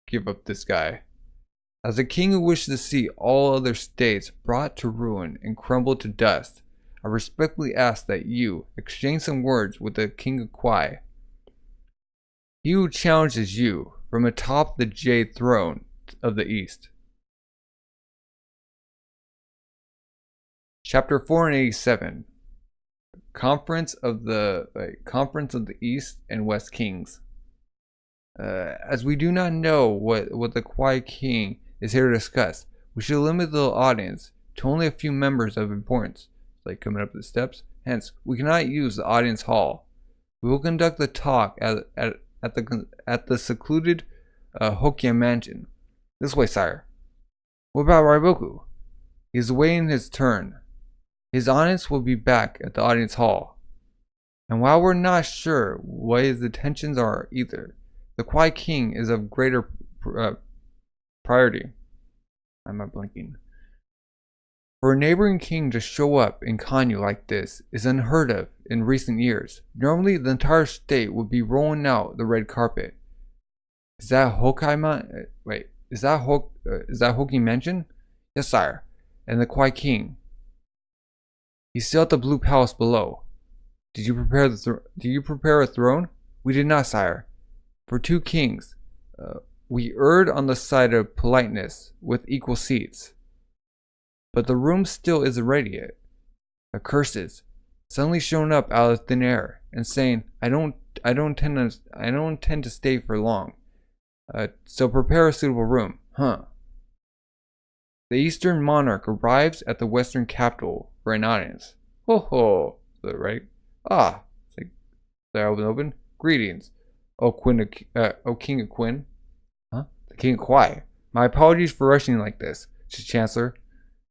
give up this guy. As a king who wishes to see all other states brought to ruin and crumble to dust, I respectfully ask that you exchange some words with the king of Kwai. He who challenges you from atop the jade throne of the east. Chapter 487. Conference of the East and West Kings. As we do not know what the Quiet King is here to discuss, we should limit the audience to only a few members of importance, like coming up the steps. Hence, we cannot use the audience hall. We will conduct the talk at the secluded Hokkien mansion. This way, sire. What about Raiboku? He is awaiting his turn. His audience will be back at the audience hall. And while we're not sure what his intentions are either, the Quiet King is of greater priority. I'm not blinking. For a neighboring king to show up in Kanyu like this is unheard of in recent years. Normally, the entire state would be rolling out the red carpet. Is that Hokkaiman? Wait, is that Hokkien Mansion? Yes, sire. And the Quiet King. He's still at the Blue Palace below. Did you prepare a throne? We did not, sire. For two kings, we erred on the side of politeness with equal seats. But the room still isn't ready yet. Curses, suddenly showing up out of thin air and saying, I don't intend to stay for long. So prepare a suitable room, huh? The Eastern monarch arrives at the Western capital for an audience. Ho ho, is that right? Ah, it's like the open. Greetings, O King of Quinn. Huh? The King of Kwai. My apologies for rushing like this, Chancellor.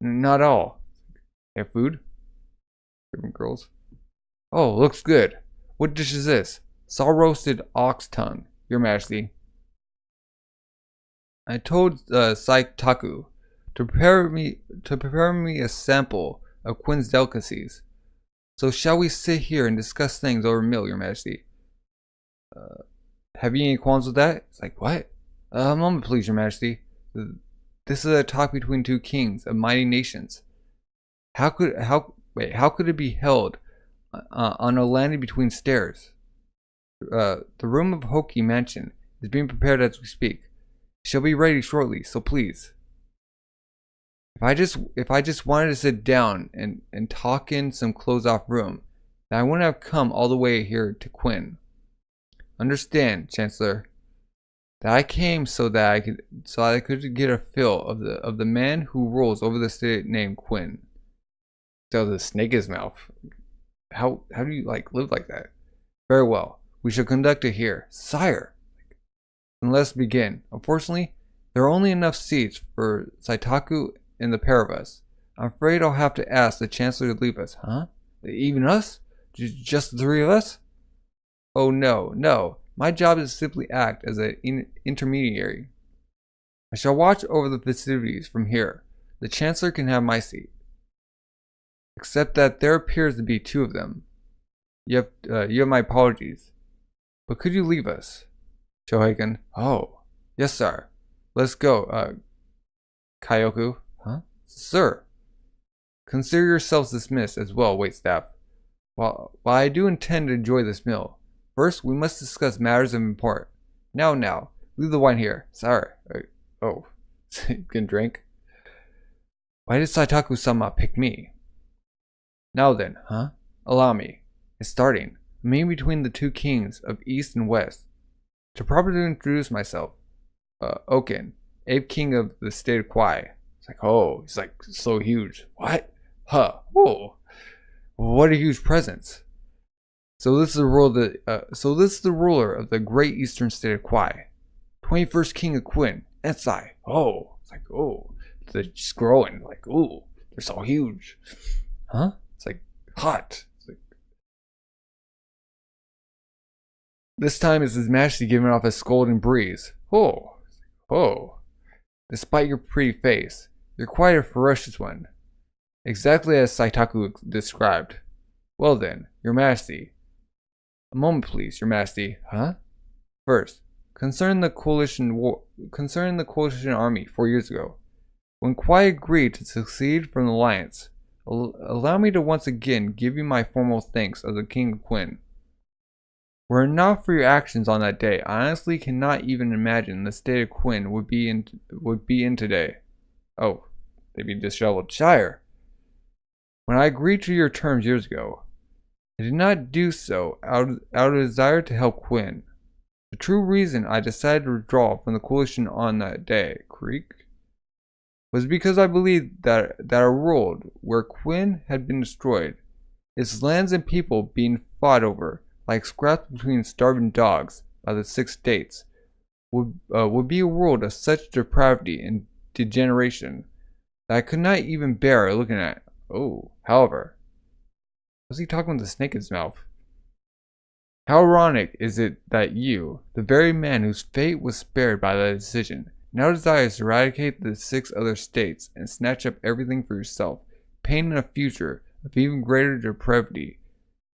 Not all. Have food? Different girls. Oh, looks good. What dish is this? Saw roasted ox tongue, Your Majesty. I told Saitaku to prepare me a sample of Quinn's delicacies. So shall we sit here and discuss things over a meal, Your Majesty? Have you any qualms with that? It's like, what? A moment, please, Your Majesty. This is a talk between two kings of mighty nations. How could it be held on a landing between stairs? The room of Hokkien Mansion is being prepared as we speak. It shall be ready shortly, so please. If I just wanted to sit down and talk in some closed-off room, then I wouldn't have come all the way here to Quinn. Understand, Chancellor, that I came so that I could get a feel of the man who rules over the state named Quinn. So the snake in his mouth. How do you live like that? Very well. We shall conduct it here, sire. And let's begin. Unfortunately, there are only enough seats for Saitaku and the pair of us. I'm afraid I'll have to ask the Chancellor to leave us. Huh? Even us? Just the three of us? Oh no. My job is to simply act as an intermediary. I shall watch over the festivities from here. The Chancellor can have my seat. Except that there appears to be two of them. You have my apologies. But could you leave us? Shoheiken. Oh. Yes, sir. Let's go, Kyoku. Huh? Sir. Consider yourselves dismissed as well, waitstaff. While I do intend to enjoy this meal, first we must discuss matters of import. Now, leave the wine here. Sorry. Oh. Can drink? Why did Saitaku-sama pick me? Now then, huh? Allow me. It's starting. A meeting between the two kings of East and West. To properly introduce myself, Oken, 8th king of the state of Kwai. It's like, oh, he's like so huge. What? Huh? Whoa! What a huge presence. So this is the ruler of the great eastern state of Kwai, 21st king of Quinn, Ensai. Oh, it's like, oh, they're just growing. Like, ooh, they're so huge. Huh? It's like hot. It's like... This time is His Majesty giving off a scolding breeze. Oh. Despite your pretty face, you're quite a ferocious one. Exactly as Saitaku described. Well then, Your Majesty. A moment please, Your Majesty. Huh? First, concerning the coalition army 4 years ago. When Kwai agreed to secede from the alliance, allow me to once again give you my formal thanks as the King of Quinn. Were it not for your actions on that day, I honestly cannot even imagine the state of Quinn would be in today. Oh, they'd be disheveled. Shire. When I agreed to your terms years ago, I did not do so out of desire to help Quinn. The true reason I decided to withdraw from the coalition on that day, Creek, was because I believed that a world where Quinn had been destroyed, its lands and people being fought over like scraps between starving dogs by the 6 states, would be a world of such depravity and degeneration that I could not even bear looking at. Oh, however, was he talking with a snake in his mouth? How ironic is it that you, the very man whose fate was spared by that decision, now desires to eradicate the 6 other states and snatch up everything for yourself, painting a future of even greater depravity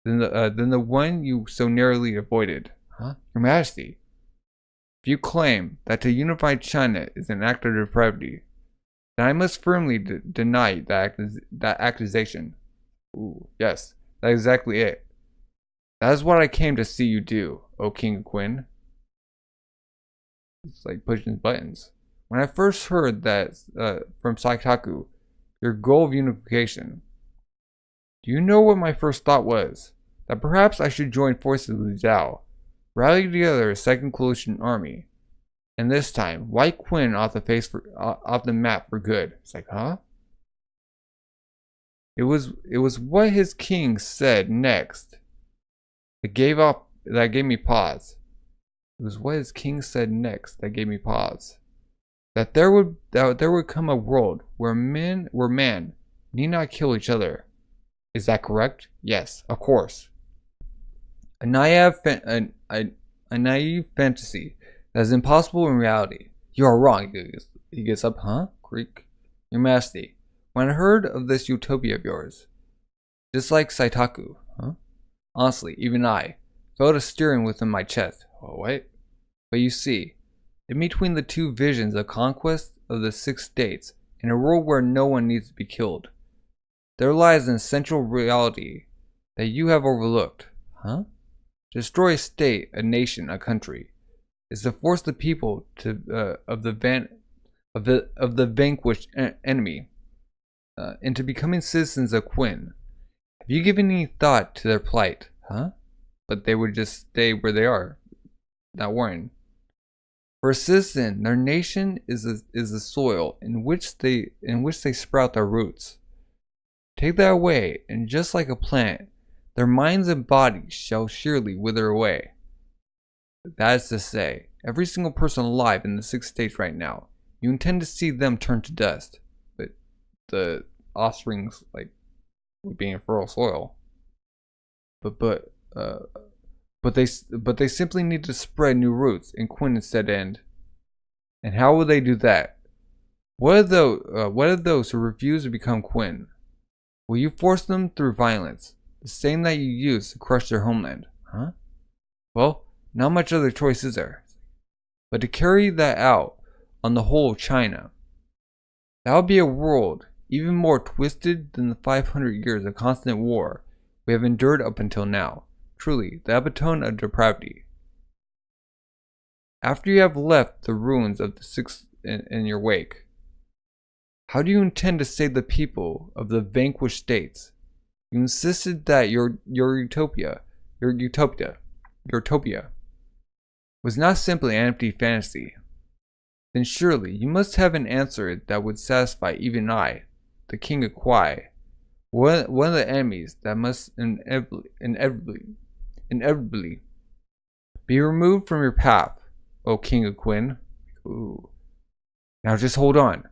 than the one you so narrowly avoided? Huh? Your Majesty, if you claim that to unify China is an act of depravity, then I must firmly deny that accusation. Ooh, yes, that's exactly it. That is what I came to see you do, O King of Quinn. It's like pushing buttons. When I first heard that from Saitaku, your goal of unification, do you know what my first thought was? That perhaps I should join forces with Zhao, rally together a second coalition army, and this time wipe Quinn off the map for good. It's like, huh? It was what his king said next that gave me pause. It was what his king said next that gave me pause. That there would come a world where man need not kill each other. Is that correct? Yes, of course. A naive fantasy that is impossible in reality. You are wrong. He gets up, huh? Greek. Your Majesty, when I heard of this utopia of yours, just like Saitaku, huh? Honestly, even I felt a stirring within my chest. Oh, wait. But you see, in between the 2 visions of conquest of the 6 states in a world where no one needs to be killed, there lies an essential reality that you have overlooked. Huh? To destroy a state, a nation, a country, is to force the people of the vanquished enemy into becoming citizens of Quinn. Have you given any thought to their plight? Huh? But they would just stay where they are, not worrying. For a citizen, their nation is the soil in which they sprout their roots. Take that away, and just like a plant, their minds and bodies shall surely wither away. That is to say, every single person alive in the 6 states right now, you intend to see them turn to dust, but the offsprings would be in fertile soil. But they simply need to spread new roots in Quinn instead. And how will they do that? What of those who refuse to become Quinn? Will you force them through violence, the same that you used to crush their homeland? Huh? Well, not much other choice is there, but to carry that out on the whole of China. That would be a world even more twisted than the 500 years of constant war we have endured up until now. Truly, the epitome of depravity. After you have left the ruins of the 6 in your wake, how do you intend to save the people of the vanquished states? You insisted that your utopia was not simply an empty fantasy. Then surely you must have an answer that would satisfy even I, the King of Kwai, one of the enemies that must inevitably be removed from your path, O King of Quinn. Ooh. Now just hold on.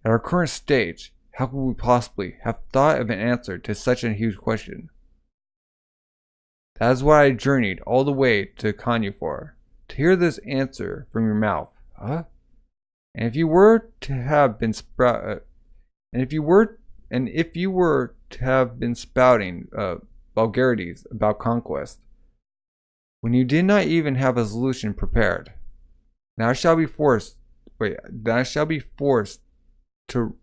At our current stage, how could we possibly have thought of an answer to such a huge question? That is why I journeyed all the way to Kanyu for, to hear this answer from your mouth. Huh? And if you were to have been spouting vulgarities about conquest, when you did not even have a solution prepared, then I shall be forced to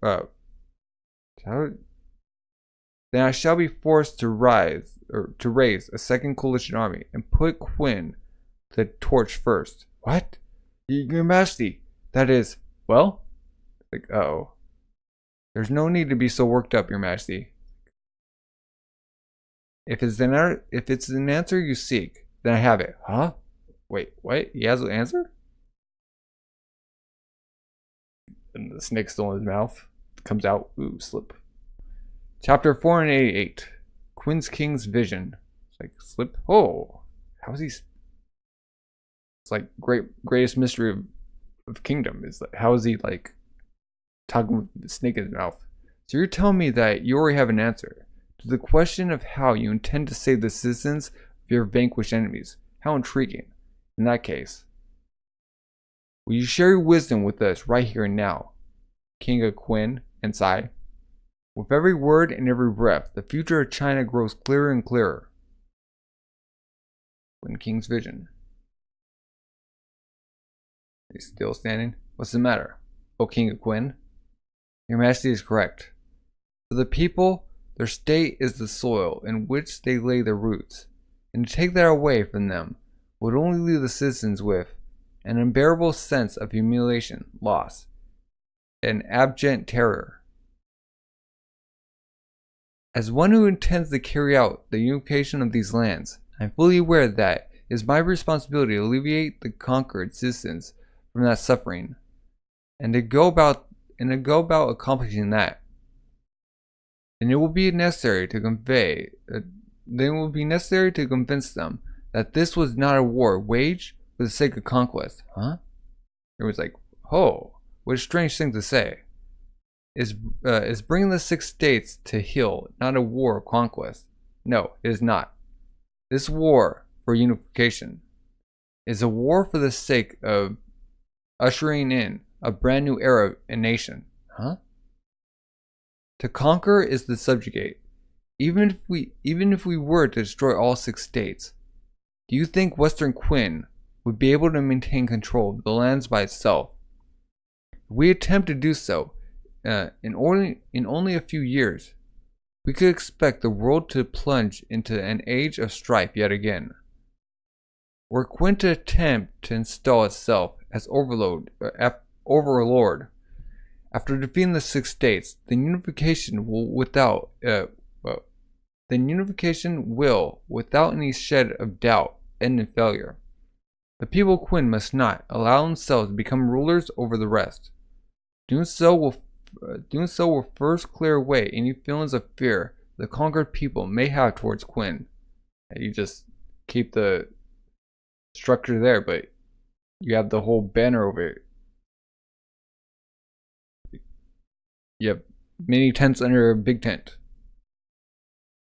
raise a second coalition army and put Quinn the torch first. What? Your Majesty, that is, well? Uh-oh. There's no need to be so worked up, Your Majesty. If it's an answer you seek, then I have it. Huh? Wait, what? He has an answer? And the snake's still in his mouth. Comes out. Ooh, slip. Chapter 488. Quin's King's Vision. It's like, slip? Oh. How is he? It's like greatest mystery of kingdom. Is like, how is he like talking with the snake in his mouth? So you're telling me that you already have an answer to the question of how you intend to save the citizens of your vanquished enemies. How intriguing. In that case, will you share your wisdom with us right here and now, King of Quin and Sai? With every word and every breath, the future of China grows clearer and clearer. Quin King's Vision. He's still standing. What's the matter, O King of Quin? Your Majesty is correct. For the people, their state is the soil in which they lay their roots, and to take that away from them would only leave the citizens with an unbearable sense of humiliation, loss, and abject terror. As one who intends to carry out the unification of these lands, I am fully aware that it is my responsibility to alleviate the conquered citizens from that suffering, and to go about accomplishing that. And it will be necessary to convince them that this was not a war waged for the sake of conquest. Huh? It was like, oh, what a strange thing to say. Is bringing the 6 states to heel not a war of conquest? No, it is not. This war for unification is a war for the sake of ushering in a brand new era and nation. Huh? To conquer is to subjugate. Even if we were to destroy all 6 states, do you think Western Quin would be able to maintain control of the lands by itself? If we attempt to do so, in only a few years, we could expect the world to plunge into an age of strife yet again. Were Quin to attempt to install itself as overlord, after defeating the 6 states, then unification will, without any shed of doubt, end in failure. The people of Quin must not allow themselves to become rulers over the rest. Doing so will first clear away any feelings of fear the conquered people may have towards Quin. You just keep the structure there, but you have the whole banner over it. You have many tents under a big tent.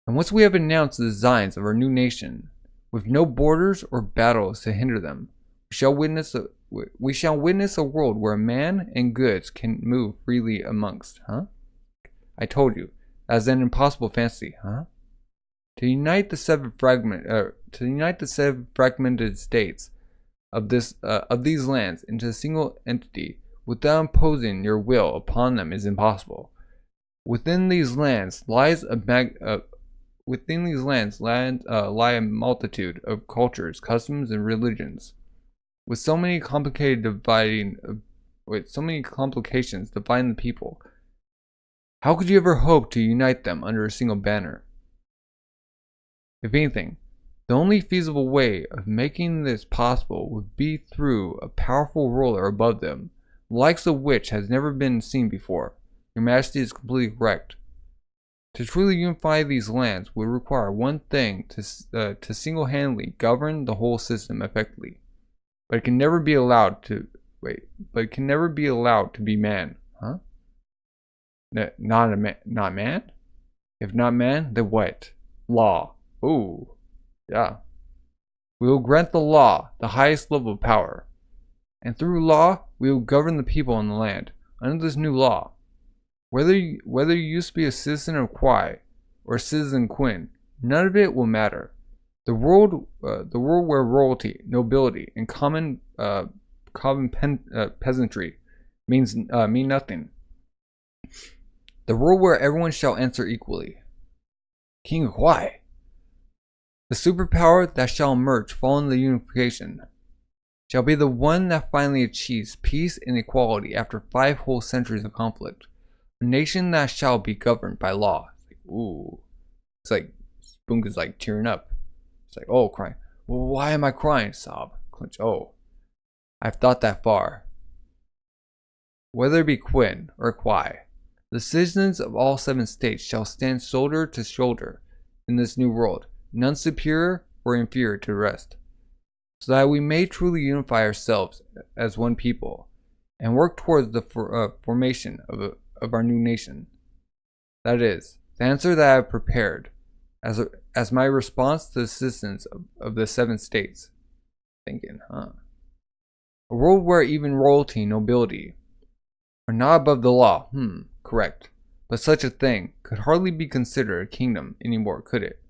And once we have announced the designs of our new nation, with no borders or battles to hinder them, we shall witness a world where man and goods can move freely amongst. Huh? I told you, as an impossible fantasy. Huh? To unite the 7 fragmented states of these lands into a single entity without imposing your will upon them is impossible. Within these lands lie a multitude of cultures, customs, and religions, with so many complications dividing the people. How could you ever hope to unite them under a single banner? If anything, the only feasible way of making this possible would be through a powerful ruler above them, the likes of which has never been seen before. Your Majesty is completely correct. To truly unify these lands would require one thing to single-handedly govern the whole system effectively, but it can never be allowed to be man. Huh? Not man? If not man, then what? Law. Ooh, yeah. We will grant the law the highest level of power, and through law we will govern the people on the land. Under this new law, whether you used to be a citizen of Kwai or a citizen Quin, none of it will matter. The world where royalty, nobility, and common peasantry mean nothing. The world where everyone shall answer equally. King of Kwai. The superpower that shall emerge following the unification shall be the one that finally achieves peace and equality after 5 whole centuries of conflict. A nation that shall be governed by law. Ooh. It's like Bunka's like tearing up. It's like, oh, crying. Well, why am I crying? Sob. Clinch. Oh, I've thought that far. Whether it be Quinn or Kwai, the citizens of all 7 states shall stand shoulder to shoulder in this new world, none superior or inferior to the rest, so that we may truly unify ourselves as one people and work towards the formation of our new nation. That is the answer that I have prepared as my response to the citizens of the 7 states. Thinking, A world where even royalty and nobility are not above the law. Correct. But such a thing could hardly be considered a kingdom anymore, could it?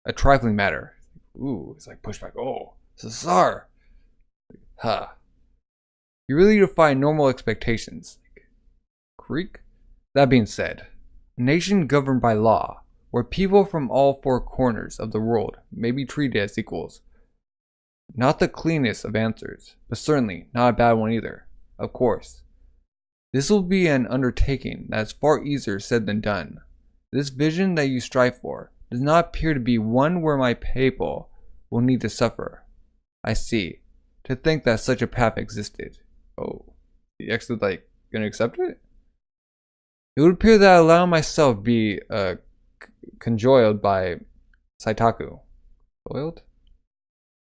A trifling matter. Ooh, it's like pushback. Oh, it's a czar. You really defy normal expectations. Creek? That being said, a nation governed by law, where people from all 4 corners of the world may be treated as equals. Not the cleanest of answers, but certainly not a bad one either, of course. This will be an undertaking that is far easier said than done. This vision that you strive for does not appear to be one where my people will need to suffer. I see. To think that such a path existed. Oh, you actually gonna accept it? It would appear that I allow myself be conjoined by Saitaku. Boiled?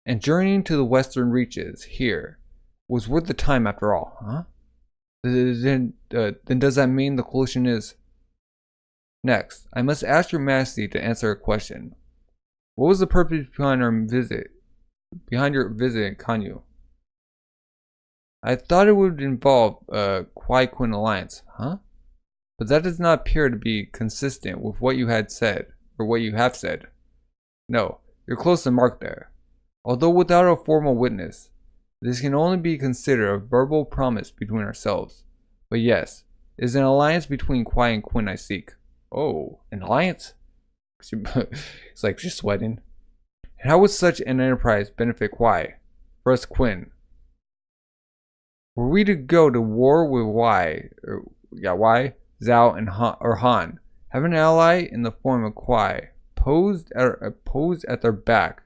And journeying to the western reaches here was worth the time after all, Then does that mean the coalition is... Next, I must ask your majesty to answer a question. What was the purpose behind your visit in Kanyu? I thought it would involve a Kwai-Quinn alliance, But that does not appear to be consistent with what you had said, or what you have said. No, you're close to the mark there. Although without a formal witness, this can only be considered a verbal promise between ourselves. But yes, it is an alliance between Kwai and Quinn I seek. Oh, an alliance? It's like she's sweating. And how would such an enterprise benefit Kwai? For us, Quinn. Were we to go to war with Zhao, and Han, have an ally in the form of Kwai posed at their back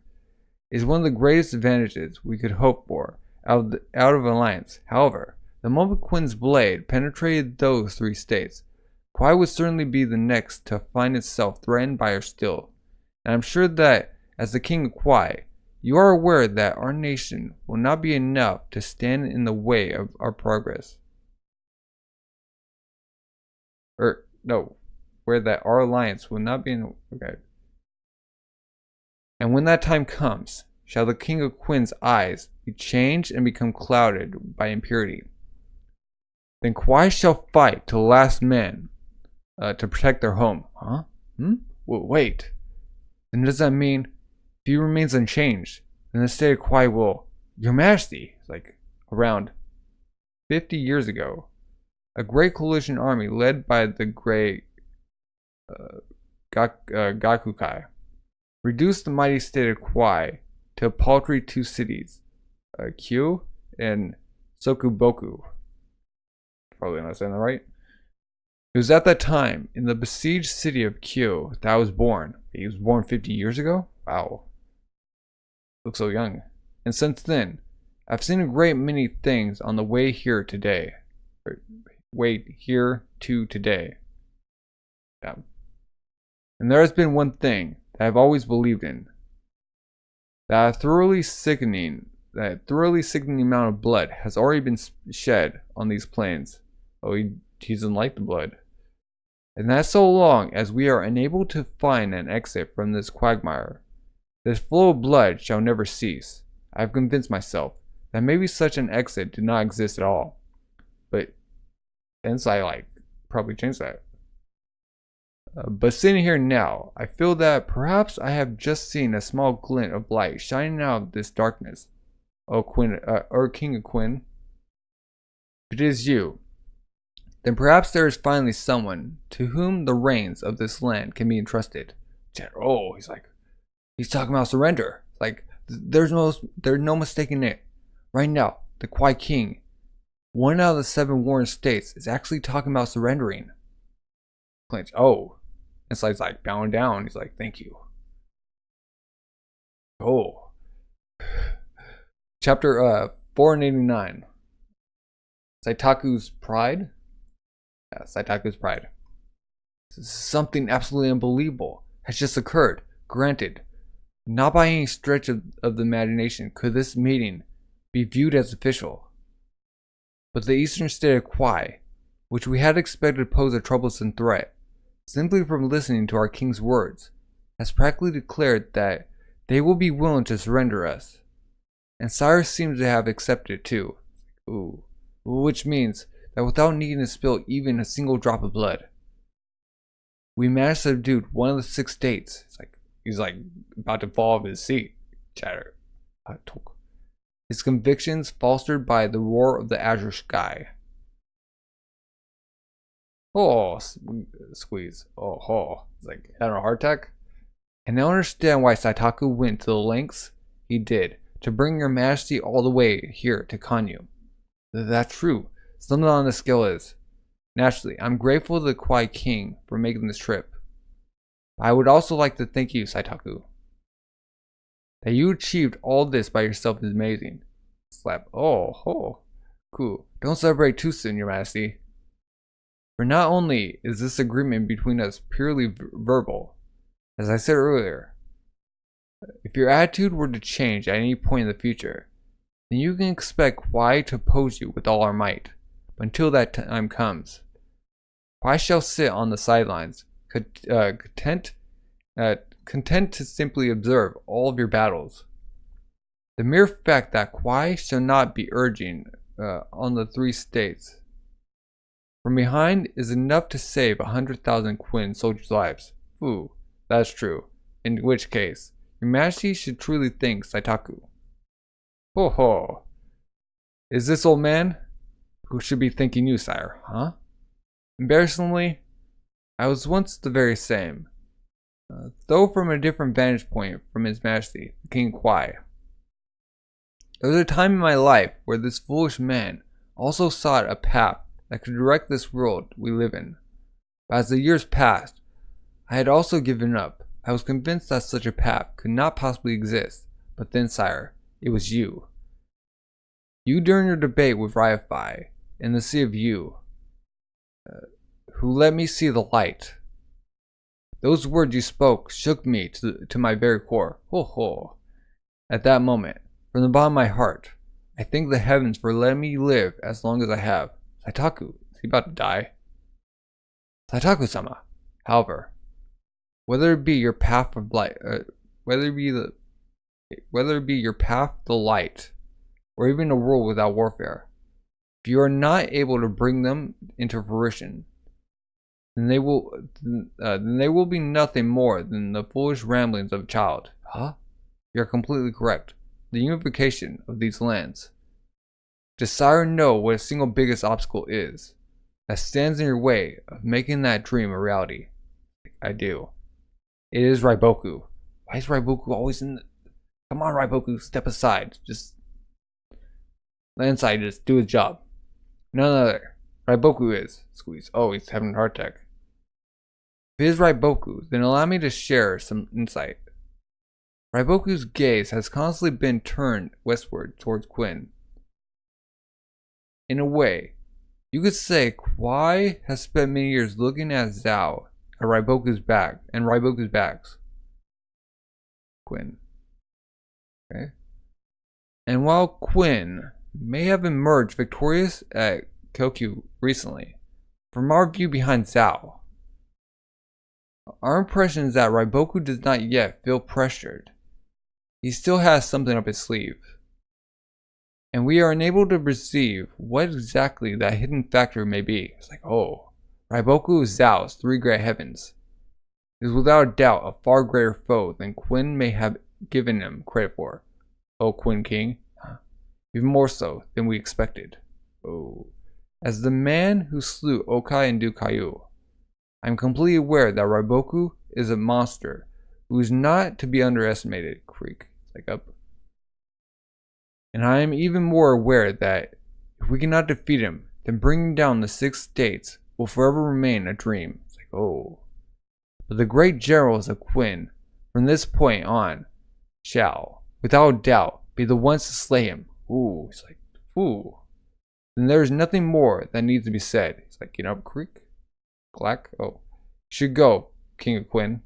is one of the greatest advantages we could hope for out of alliance. However, the moment Quinn's blade penetrated those 3 states, Kwai would certainly be the next to find itself threatened by her still. And I'm sure that, as the king of Kwai, you are aware that our nation will not be enough to stand in the way of our progress. Where that our alliance will not be in... Okay. And when that time comes, shall the king of Quinn's eyes be changed and become clouded by impurity. Then Kwai shall fight to the last man to protect their home. Wait. Then does that mean if he remains unchanged, then the state of Kwai will... Your Majesty, like around 50 years ago, a great coalition army led by the great Gakukai reduced the mighty state of Kwai to a paltry 2 cities, Kyu and Sokuboku. Probably not saying that right. It was at that time, in the besieged city of Kyu, that I was born. He was born 50 years ago? Wow. Looks so young. And since then, I've seen a great many things on the way here today. Yeah. And there has been one thing that I've always believed in. That thoroughly sickening amount of blood has already been shed on these plains. Oh, he doesn't like the blood. And that so long as we are unable to find an exit from this quagmire, this flow of blood shall never cease. I have convinced myself that maybe such an exit did not exist at all. But hence I probably changed that. But sitting here now, I feel that perhaps I have just seen a small glint of light shining out of this darkness. Oh, Quinn, or King of Quinn, if it is you, then perhaps there is finally someone to whom the reins of this land can be entrusted. Oh, he's talking about surrender. There's no mistaking it. Right now, the Kwai King, 1 out of the 7 warring states, is actually talking about surrendering. Oh, and so he's bowing down. He's like, thank you. Oh. Chapter 489. Saitaku's Pride? Yeah, Saitaku's Pride. Something absolutely unbelievable has just occurred. Granted, not by any stretch of the imagination could this meeting be viewed as official. But the eastern state of Kwai, which we had expected to pose a troublesome threat, simply from listening to our king's words, has practically declared that they will be willing to surrender us. And Cyrus seems to have accepted it too. Ooh. Which means that without needing to spill even a single drop of blood, we managed to subdue one of the 6 states. He's like about to fall off his seat. Chatter. His convictions fostered by the roar of the azure sky. Oh, squeeze. Oh. It's like having a heart attack. And I understand why Saitaku went to the lengths he did to bring your majesty all the way here to Kanyu. That's true. Something on the scale is. Naturally, I'm grateful to the Kwai King for making this trip. I would also like to thank you, Saitaku. That you achieved all this by yourself is amazing. Slap. Oh. Cool. Don't celebrate too soon, your majesty. For not only is this agreement between us purely verbal, as I said earlier, if your attitude were to change at any point in the future, then you can expect Kwai to oppose you with all our might. But until that time comes, Kwai shall sit on the sidelines, content to simply observe all of your battles. The mere fact that Kwai shall not be urging on the 3 states from behind is enough to save 100,000 Quinn soldiers' lives. Ooh, that's true. In which case, your majesty should truly thank Saitaku. Ho. Is this old man who should be thanking you, sire, huh? Embarrassingly, I was once the very same, though from a different vantage point from His Majesty, King Kwai. There was a time in my life where this foolish man also sought a path that could direct this world we live in. But as the years passed, I had also given up. I was convinced that such a path could not possibly exist. But then, sire, it was you. You during your debate with Ryafai in the Sea of You, who let me see the light. Those words you spoke shook me to my very core. Ho. At that moment, from the bottom of my heart, I thank the heavens for letting me live as long as I have. Saitaku, is he about to die? Saitaku-sama, however, whether it be your path of light, whether it be your path to light, or even a world without warfare, if you are not able to bring them into fruition, then they will be nothing more than the foolish ramblings of a child. Huh? You are completely correct. The unification of these lands. Does Sire know what a single biggest obstacle is that stands in your way of making that dream a reality? I do. It is Raiboku. Why is Raiboku always in the... Come on, Raiboku, step aside. Just let inside, just do his job. None other. Raiboku is. Squeeze. Oh, he's having a heart attack. If it is Raiboku, then allow me to share some insight. Raiboku's gaze has constantly been turned westward towards Quinn. In a way, you could say Kwai has spent many years looking at Zhao at Raiboku's back and Raiboku's backs. Quinn. Okay. And while Quinn may have emerged victorious at Koku recently, from our view behind Zhao, our impression is that Raiboku does not yet feel pressured. He still has something up his sleeve. And we are unable to perceive what exactly that hidden factor may be. It's like, oh, Raiboku is Zhao's 3 great heavens. It is without a doubt a far greater foe than Quinn may have given him credit for. Oh, Quinn King. Even more so than we expected. Oh. As the man who slew Okai and Dukayu, I am completely aware that Raiboku is a monster who is not to be underestimated. Creek. It's like up. And I am even more aware that if we cannot defeat him, then bringing down the 6 states will forever remain a dream. It's like, oh. But the great generals of Quinn, from this point on, shall, without doubt, be the ones to slay him. Ooh, he's like, ooh. Then there is nothing more that needs to be said. He's like, you know, creek? Black? Oh. Should go, King of Quinn.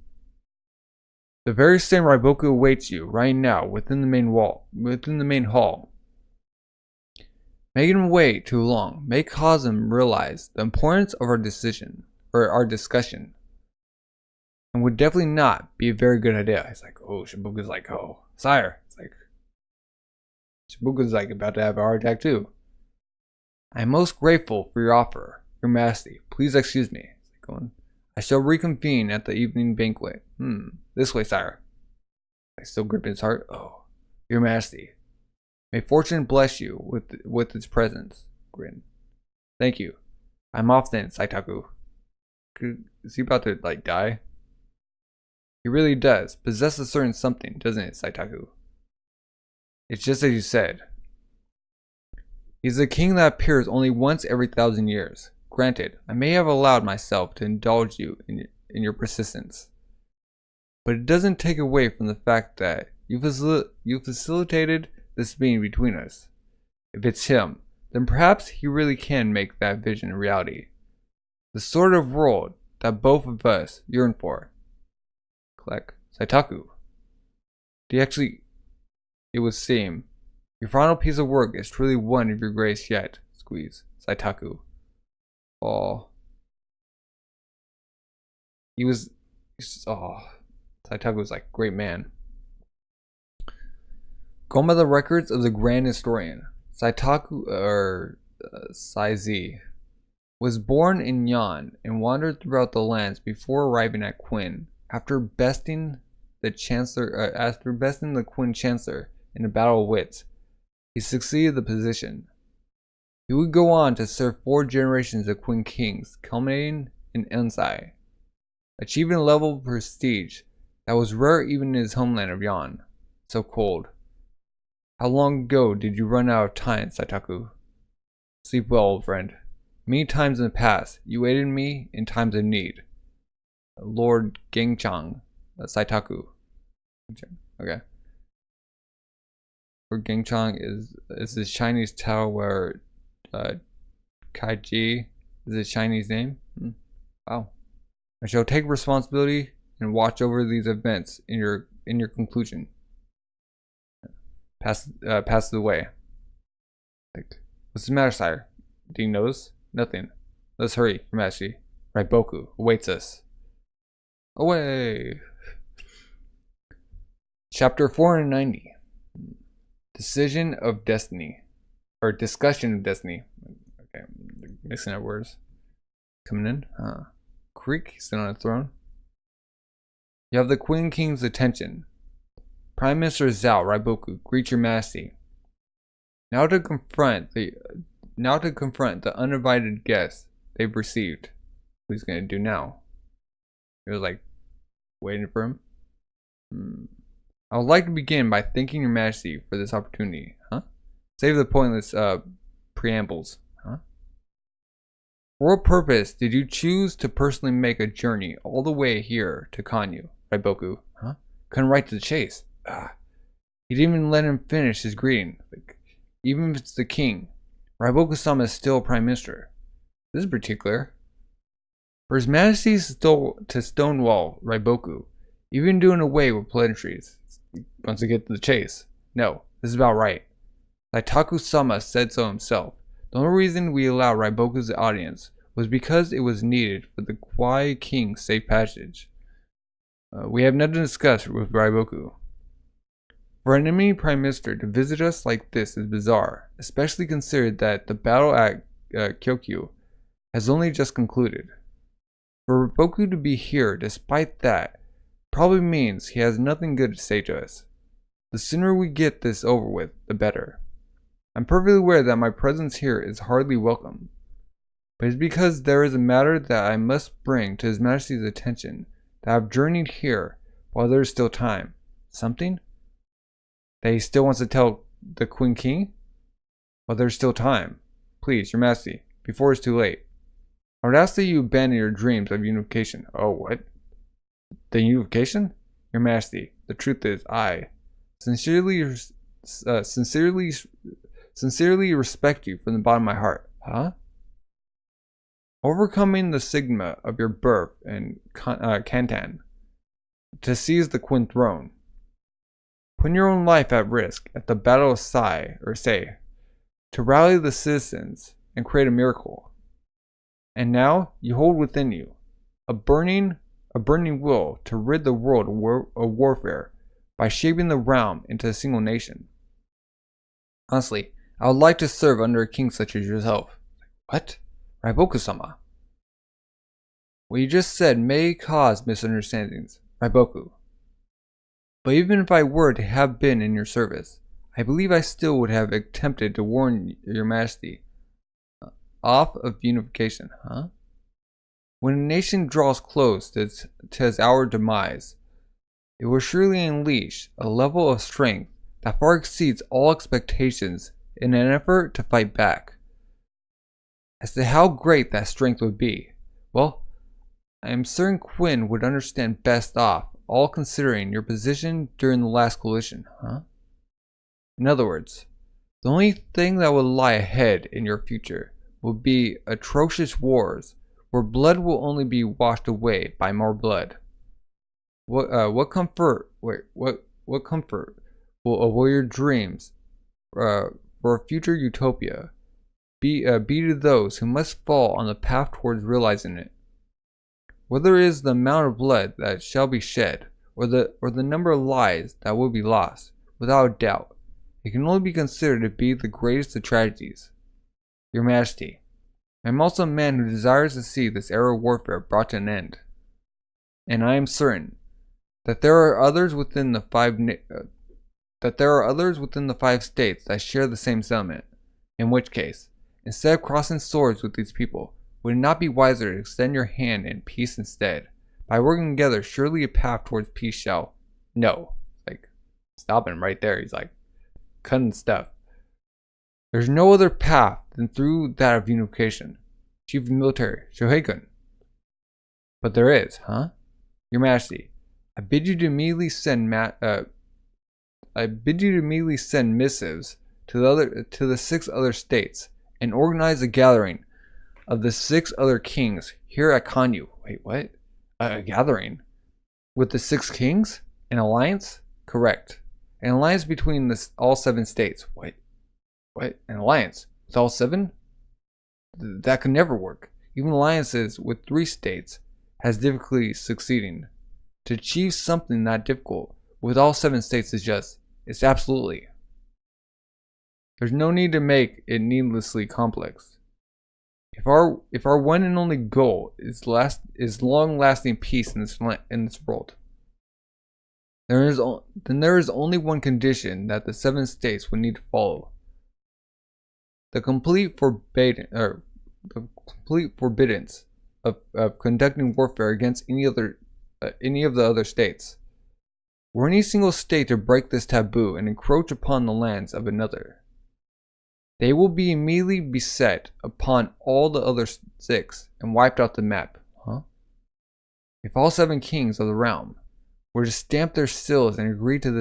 The very same Raiboku awaits you right now within the main hall. Making him wait too long may cause him realize the importance of our discussion, and would definitely not be a very good idea. He's like, oh, Shibuka's like, oh, sire. It's like, Shibuka's like about to have a heart attack too. I am most grateful for your offer, Your Majesty. Please excuse me. It's like going, I shall reconvene at the evening banquet. This way, sire. I still grip his heart. Oh, Your Majesty. May fortune bless you with its presence. Grin. Thank you. I'm off then, Saitaku. Is he about to, like, die? He really does possess a certain something, doesn't it, Saitaku? It's just as you said. He's a king that appears only once every 1,000 years. Granted, I may have allowed myself to indulge you in your persistence. But it doesn't take away from the fact that you facilitated this meeting between us. If it's him, then perhaps he really can make that vision a reality. The sort of world that both of us yearn for. Click. Saitaku. It would seem. Your final piece of work is truly one of your greatest yet. Squeeze. Saitaku. Oh. Saitaku was like, great man. Going by the records of the Grand Historian, Saitaku, Saizi, was born in Yan and wandered throughout the lands before arriving at Quinn. After besting the Quinn Chancellor in a battle of wits, he succeeded the position. He would go on to serve 4 generations of Quinn kings, culminating in Ensai, achieving a level of prestige that was rare even in his homeland of Yan. So cold. How long ago did you run out of time, Saitaku? Sleep well, old friend. Many times in the past, you aided me in times of need. Lord Gengchang, Saitaku. Okay. Lord Gengchang is this Chinese title where Kaiji is a Chinese name. Wow. I shall take responsibility and watch over these events in your conclusion. Pass the way. Like, what's the matter, sire? Do you notice? Nothing. Let's hurry, Your Majesty. Raiboku awaits us. Away. Chapter 490. Discussion of Destiny. Okay, mixing up words. Coming in. Creek, sitting on a throne. You have the Queen King's attention. Prime Minister Zhao, Raiboku, greet Your Majesty. Now to confront the uninvited guests they've received. What he's gonna do now? He was like waiting for him. I would like to begin by thanking Your Majesty for this opportunity. Save the pointless preambles. For what purpose did you choose to personally make a journey all the way here to Kanyu, Raiboku? Couldn't right to the chase. He didn't even let him finish his greeting. Like, even if it's the king, Raiboku-sama is still prime minister. This is particular. For His Majesty to stonewall Raiboku, even doing away with pleasantries, he wants to get to the chase. No, this is about right. Saitaku-sama said so himself. The only reason we allowed Raiboku's audience was because it was needed for the Kwai King's safe passage. We have nothing to discuss with Raiboku. For an enemy prime minister to visit us like this is bizarre, especially considered that the battle at Koku has only just concluded. For Raiboku to be here despite that probably means he has nothing good to say to us. The sooner we get this over with, the better. I'm perfectly aware that my presence here is hardly welcome, but it's because there is a matter that I must bring to His Majesty's attention, that I've journeyed here while there is still time. Something? That he still wants to tell the Queen King? While there's still time. Please, Your Majesty, before it's too late. I would ask that you abandon your dreams of unification. Oh, what? The unification? Your Majesty, the truth is, I Sincerely, uh, sincerely, sincerely respect you from the bottom of my heart. Huh? Overcoming the stigma of your birth in Kantan to seize the Quinn throne. Putting your own life at risk at the Battle of Sai, to rally the citizens and create a miracle. And now you hold within you a burning will to rid the world of warfare by shaping the realm into a single nation. Honestly, I would like to serve under a king such as yourself. What? Raiboku-sama. What you just said may cause misunderstandings, Raiboku. But even if I were to have been in your service, I believe I still would have attempted to warn your majesty off of unification, huh? When a nation draws close to its our demise, it will surely unleash a level of strength that far exceeds all expectations in an effort to fight back. As to how great that strength would be, well, I am certain Quinn would understand best off, all considering your position during the last coalition, huh? In other words, the only thing that will lie ahead in your future will be atrocious wars where blood will only be washed away by more blood. What comfort will your dreams for a future utopia be to those who must fall on the path towards realizing it? Whether it is the amount of blood that shall be shed, or the number of lives that will be lost, without a doubt, it can only be considered to be the greatest of tragedies. Your Majesty, I am also a man who desires to see this era of warfare brought to an end, and I am certain that there are others within the five states that share the same sentiment. In which case, instead of crossing swords with these people, would it not be wiser to extend your hand in peace instead? By working together, surely a path towards peace shall. No. Like, stop him right there. He's like, cutting stuff. There's no other path than through that of unification. Chief of Military, Shohei-kun. But there is, huh? Your Majesty, I bid you to immediately send missives to the 6 other states and organize a gathering of the 6 other kings here at Kanyu. Wait, what? A gathering? With the 6 kings? An alliance? Correct. An alliance between all 7 states. What? An alliance? With all 7? That could never work. Even alliances with 3 states has difficulty succeeding. To achieve something that difficult with all 7 states it's absolutely. There's no need to make it needlessly complex. If our one and only goal is long-lasting peace in this world, then there is only one condition that the 7 states would need to follow: the complete forbiddance of conducting warfare against any of the other states. Were any single state to break this taboo and encroach upon the lands of another, they will be immediately beset upon all the other 6 and wiped off the map, huh? If all 7 kings of the realm were to stamp their seals and agree to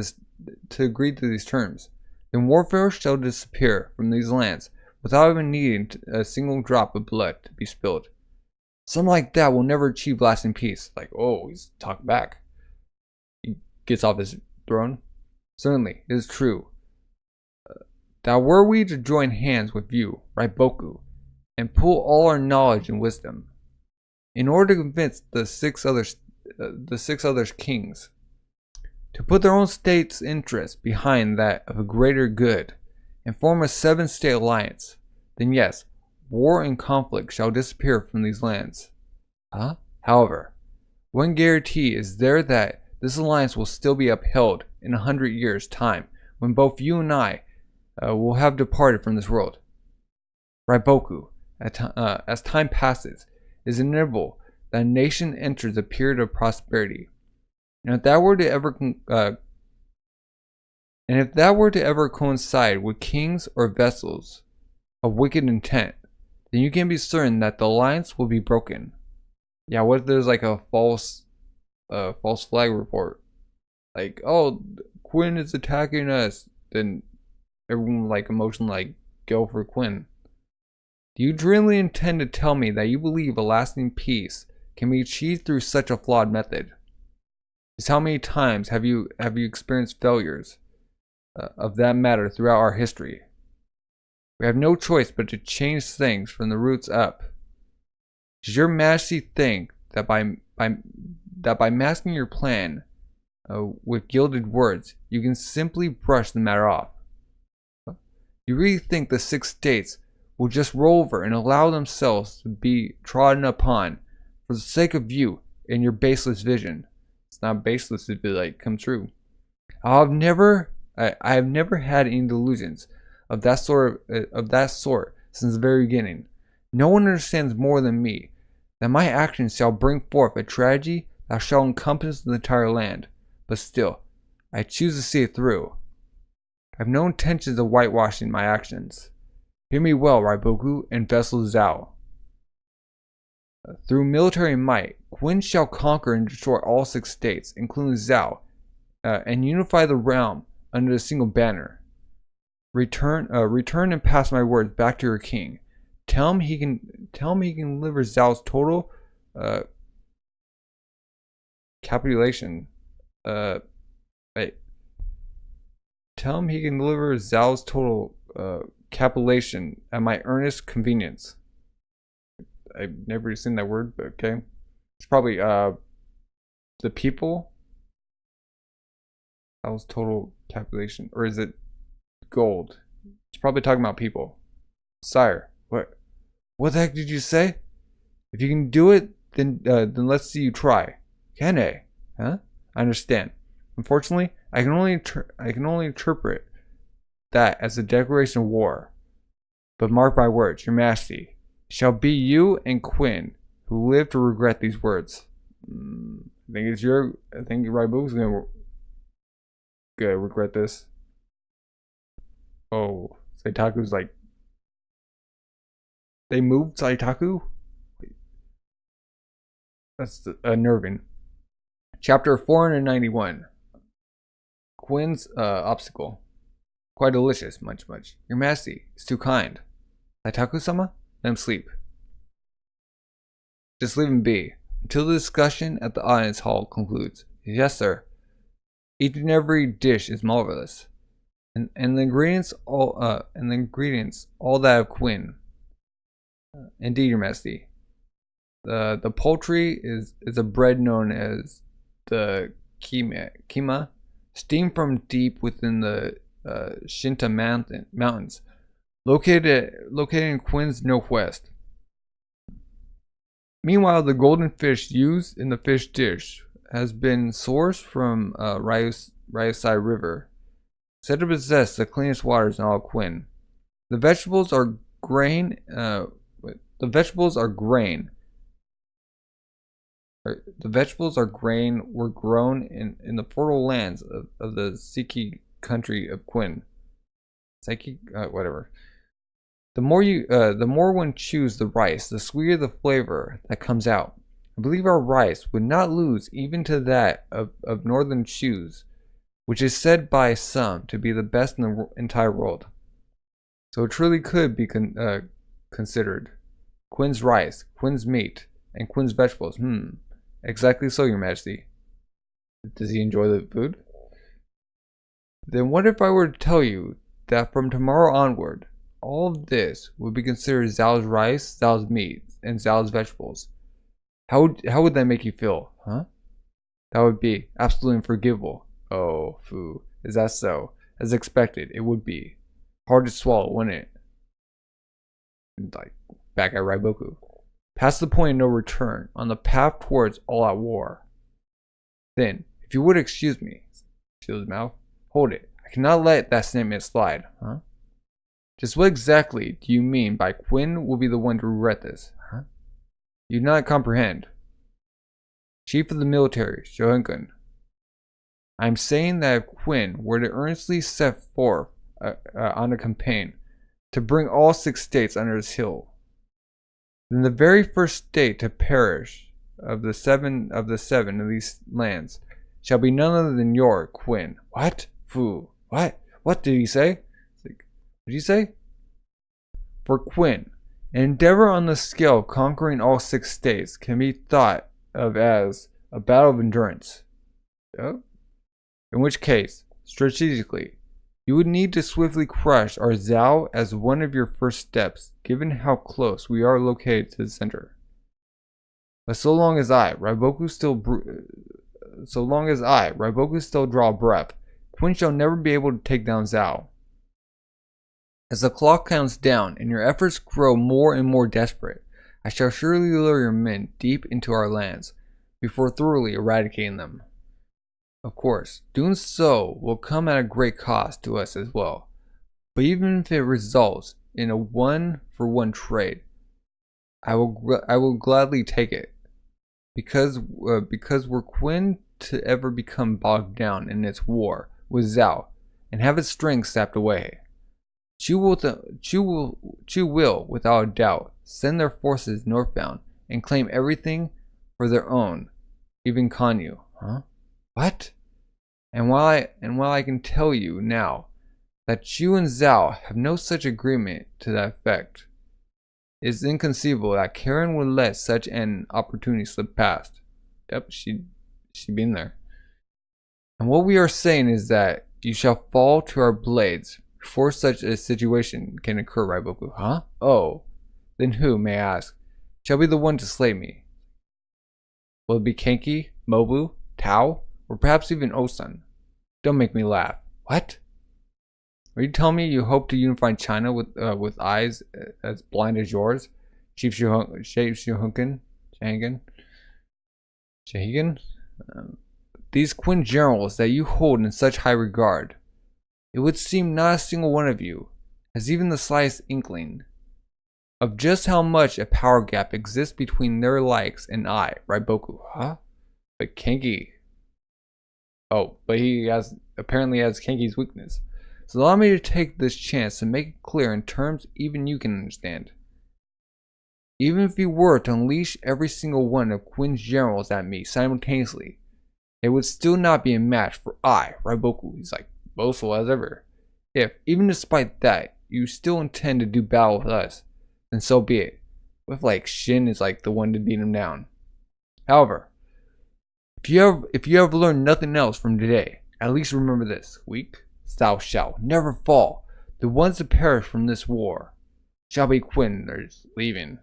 these terms, then warfare shall disappear from these lands without even needing a single drop of blood to be spilled. Something like that will never achieve lasting peace. Like, oh, he's talking back. He gets off his throne. Certainly, it is true that were we to join hands with you, Raiboku, and pool all our knowledge and wisdom, in order to convince the six other kings to put their own state's interest behind that of a greater good, and form a 7-state alliance, then yes, war and conflict shall disappear from these lands. However, one guarantee is there that this alliance will still be upheld in 100 years' time, when both you and I will have departed from this world. Raiboku, as time passes, is inevitable that a nation enters a period of prosperity, and if that were to ever coincide with kings or vessels of wicked intent, then you can be certain that the alliance will be broken. Yeah, what if there's like a false flag report? Like, oh, Quinn is attacking us, then everyone like emotionally like go for Quinn. Do you really intend to tell me that you believe a lasting peace can be achieved through such a flawed method? Just how many times have you experienced failures of that matter throughout our history? We have no choice but to change things from the roots up. Does your Majesty think that by masking your plan with gilded words, you can simply brush the matter off? You really think the 6 states will just roll over and allow themselves to be trodden upon for the sake of you and your baseless vision? It's not baseless to be like come true. I have never had any delusions of that sort since the very beginning. No one understands more than me that my actions shall bring forth a tragedy that shall encompass the entire land. But still, I choose to see it through. I have no intentions of whitewashing my actions. Hear me well, Raiboku and Vessel Zhao. Through military might, Quinn shall conquer and destroy all 6 states, including Zhao, and unify the realm under a single banner. Return and pass my words back to your king. Tell him he can deliver Zhao's total capitulation. Tell him he can deliver Zhao's total capitulation at my earnest convenience. I've never seen that word, but okay. It's probably the people. Zhao's total capitulation, or is it gold? It's probably talking about people. Sire, what the heck did you say? If you can do it, then let's see you try. Can I? Huh? I understand. Unfortunately, I can only interpret that as a declaration of war. But mark my words, Your Majesty, it shall be you and Quinn who live to regret these words. I think Raiboku's gonna regret this. Oh, Saitaku's like, they moved Saitaku? That's unnerving. Chapter 491. Quinn's obstacle. Quite delicious, much. Your Majesty is too kind. Saitaku-sama, let him sleep. Just leave him be, until the discussion at the audience hall concludes. Yes, sir. Each and every dish is marvelous. And the ingredients all that of Quinn. Indeed, Your Majesty. The poultry is a bread known as the kima, steamed from deep within the Shinta mountains, located in Quinn's northwest. Meanwhile, the golden fish used in the fish dish has been sourced from Ryusai River, said to possess the cleanest waters in all Quinn. The vegetables are grain. The vegetables were grown in the fertile lands of the Siki country of Quinn. Siki, whatever. The more one chews the rice, the sweeter the flavor that comes out. I believe our rice would not lose even to that of northern chews, which is said by some to be the best in the entire world. So it truly could be considered. Quinn's rice, Quinn's meat, and Quinn's vegetables. Exactly so, Your Majesty. Does he enjoy the food? Then what if I were to tell you that from tomorrow onward, all of this would be considered Zhao's rice, Zhao's meat, and Zhao's vegetables? How would that make you feel, huh? That would be absolutely unforgivable. Oh, foo. Is that so? As expected, it would be. Hard to swallow, wouldn't it? Like, back at Raiboku. Past the point of no return, on the path towards all-out war. Then, if you would excuse me, seal his mouth. Hold it. I cannot let that statement slide, huh? Just what exactly do you mean by Quinn will be the one to regret this, huh? You do not comprehend. Chief of the military, Shogun. I am saying that if Quinn were to earnestly set forth on a campaign to bring all 6 states under his heel, then the very first state to perish of the seven of these lands shall be none other than your Quinn. What? Fu. What? What did he say? It's like, what did he say? For Quinn, an endeavor on the scale of conquering all 6 states can be thought of as a battle of endurance. Oh? In which case, strategically, you would need to swiftly crush our Zhao as one of your first steps, given how close we are located to the center. But so long as Raiboku still draw breath, Quinn shall never be able to take down Zhao. As the clock counts down and your efforts grow more and more desperate, I shall surely lure your men deep into our lands before thoroughly eradicating them. Of course, doing so will come at a great cost to us as well, but even if it results in a 1-for-1 trade, I will gladly take it, because were Quinn to ever become bogged down in its war with Zhao and have its strength sapped away, Chu will, without a doubt, send their forces northbound and claim everything for their own, even Kanyu. Huh? What? And while I can tell you now that Chu and Zhao have no such agreement to that effect, it is inconceivable that Karen would let such an opportunity slip past. Yep, she been there. And what we are saying is that you shall fall to our blades before such a situation can occur, Raiboku. Huh? Oh. Then who, may I ask, shall be the one to slay me? Will it be Kenki, Mobu, Tao, or perhaps even Osun? Don't make me laugh. What? Are you telling me you hope to unify China with eyes as blind as yours? Chief Shahigan? These Quinn generals that you hold in such high regard, it would seem not a single one of you has even the slightest inkling of just how much a power gap exists between their likes and I, Raiboku. Huh? But Kenki... Oh, but he apparently has Kenki's weakness. So allow me to take this chance to make it clear in terms even you can understand. Even if you were to unleash every single one of Quinn's generals at me simultaneously, it would still not be a match for I, Raiboku. He's like boastful as ever. If, even despite that, you still intend to do battle with us, then so be it. With like Shin is like the one to beat him down. However, if you have learned nothing else from today, at least remember this: weak, thou shalt never fall. The ones to perish from this war shall be Quinners leaving.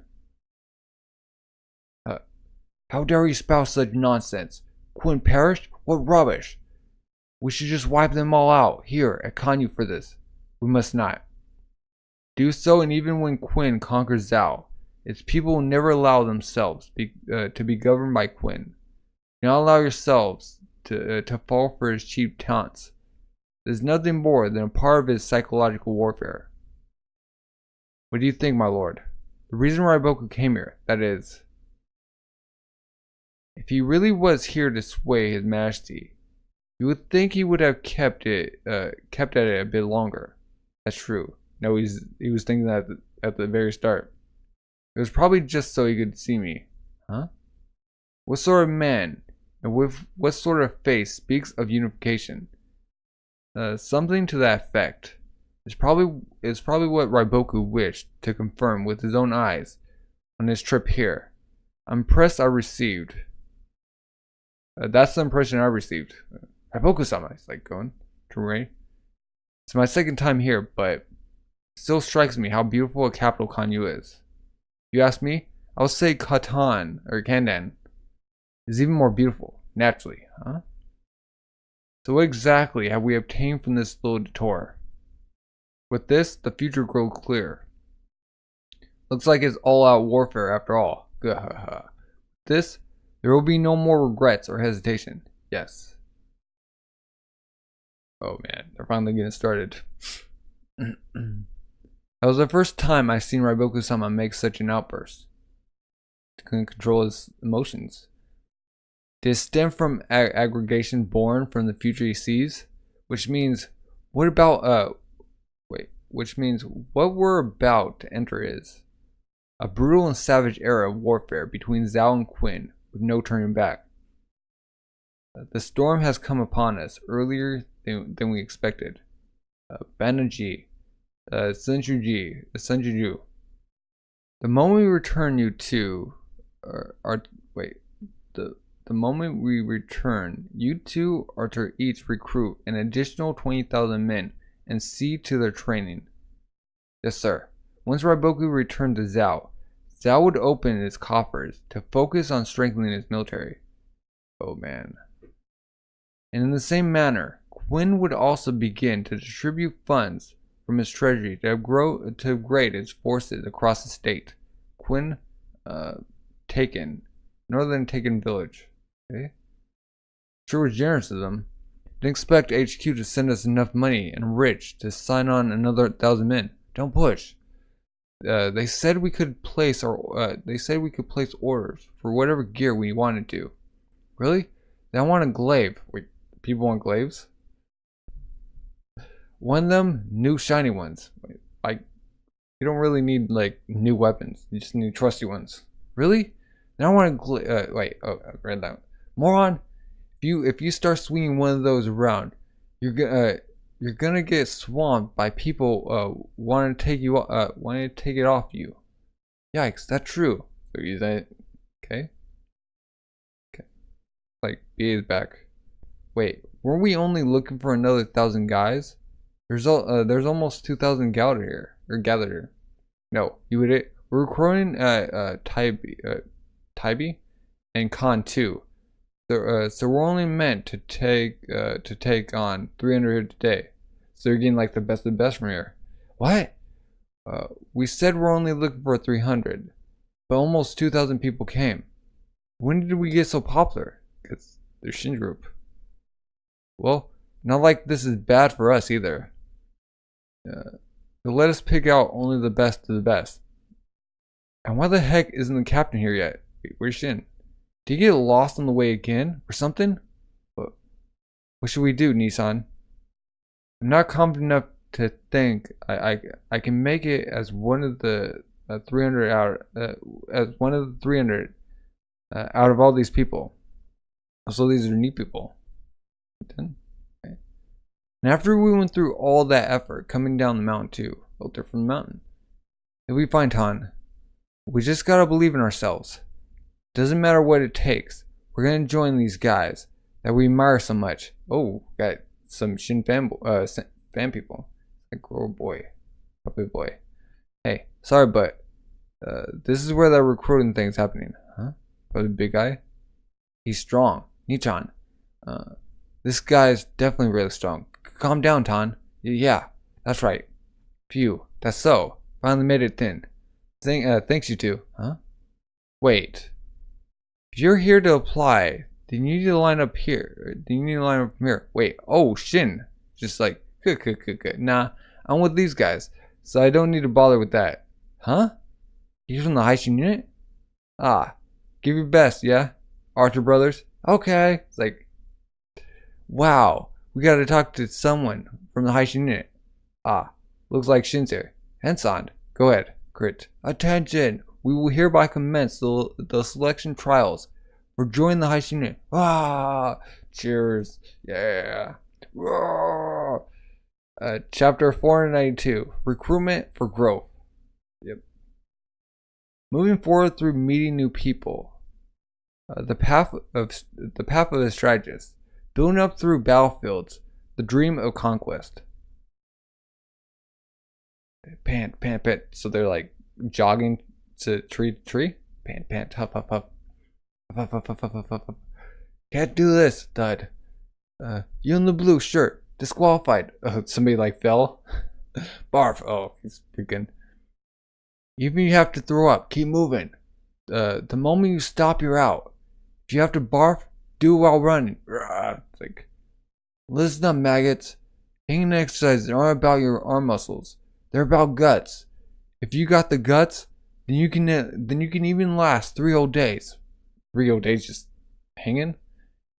How dare you spout such nonsense? Quinn perished? What rubbish! We should just wipe them all out here at Kanyu for this. We must not. Do so, and even when Quinn conquers Zhao, its people will never allow themselves to be governed by Quinn. Do not allow yourselves to fall for his cheap taunts. It is nothing more than a part of his psychological warfare. What do you think, my lord? The reason Raiboku came here, that is, if he really was here to sway his majesty, you would think he would have kept at it a bit longer. That's true. No, he was thinking that at the very start. It was probably just so he could see me. Huh? What sort of man and with what sort of face speaks of unification? Something to that effect. It's probably what Raiboku wished to confirm with his own eyes on his trip here. I'm impressed I received. That's the impression I received. Raiboku-sama is like going to Ray. It's my second time here, but it still strikes me how beautiful a capital Kanyu is. If you ask me, I'll say Kandan is even more beautiful, naturally, huh? So what exactly have we obtained from this little detour? With this, the future grows clear. Looks like it's all-out warfare after all. This, there will be no more regrets or hesitation. Yes. Oh man, they're finally getting started. That was the first time I've seen Raiboku-sama make such an outburst. He couldn't control his emotions. Did it stem from aggregation born from the future he sees? Which means, what we're about to enter is a brutal and savage era of warfare between Zhao and Quinn with no turning back. The storm has come upon us earlier than we expected. Banaji, Senjuju. The moment we return you two, the moment we return, you two are to each recruit an additional 20,000 men and see to their training. Yes, sir. Once Raiboku returned to Zhao, Zhao would open his coffers to focus on strengthening his military. Oh man. And in the same manner, Quinn would also begin to distribute funds from his treasury to upgrade his forces across the state. Quinn, Northern Taken Village. Okay. Sure was generous of them. Didn't expect HQ to send us enough money and rich to sign on another 1,000 men. Don't push. They said we could place orders for whatever gear we wanted to. Really? They want a glaive. Wait, people want glaives? One of them, new shiny ones. Wait, you don't really need like new weapons. You just need trusty ones. Really? They don't want a glaive. Wait. Oh, I read that. Moron. If you start swinging one of those around, you're gonna get swamped by people wanting to take it off you. Yikes, that's true. So use that. Okay. Like B is back. Wait, were we only looking for another 1,000 guys? There's almost 2,000 gathered here. No, you idiot. We're recruiting Taibi and Khan too. So we're only meant to take on 300 here today. So you're getting like the best of the best from here. What? We said we're only looking for 300, but almost 2,000 people came. When did we get so popular? Because they're Shin group. Well, not like this is bad for us either. They'll let us pick out only the best of the best. And why the heck isn't the captain here yet? Wait, where's Shin? Did he get lost on the way again or something? What should we do, Nissan? I'm not confident enough to think I can make it as one of the 300 out out of all these people. So these are neat people. Okay. And after we went through all that effort coming down the mountain too, filter from the mountain, if we find Han, we just gotta believe in ourselves. Doesn't matter what it takes. We're gonna join these guys that we admire so much. Oh, got some Shin fan people. Like, oh boy, puppy boy. Hey, sorry, but this is where that recruiting thing's happening, huh? Probably the big guy. He's strong, Nichan. This guy's definitely really strong. Calm down, Tan. Yeah, that's right. Phew, that's so. Finally made it thin. Thanks you two, huh? Wait. If you're here to apply, then you need to line up here. Then you need to line up from here. Wait, oh, Shin. Just like, good. Nah, I'm with these guys, so I don't need to bother with that. Huh? You're from the Haishin unit? Ah, give your best, yeah? Archer Brothers? Okay. It's like, wow, we gotta talk to someone from the Haishin unit. Ah, looks like Shin's here. Hensan, go ahead. Crit. Attention! We will hereby commence the selection trials for joining the Haishin unit. Ah! Cheers. Yeah. Chapter 492. Recruitment for Growth. Yep. Moving forward through meeting new people. The path of a strategist. Building up through battlefields. The dream of conquest. Pant. So they're like jogging to tree. Pant. Huff. Can't do this, Dud. You in the blue shirt. Disqualified. Somebody like fell. Barf. Oh, he's freaking. Even if you have to throw up, keep moving. The moment you stop, you're out. If you have to barf, do it while running. It's like, listen up, maggots. Hanging exercises aren't about your arm muscles. They're about guts. If you got the guts, then you can even last 3 whole days. 3 whole days just hanging.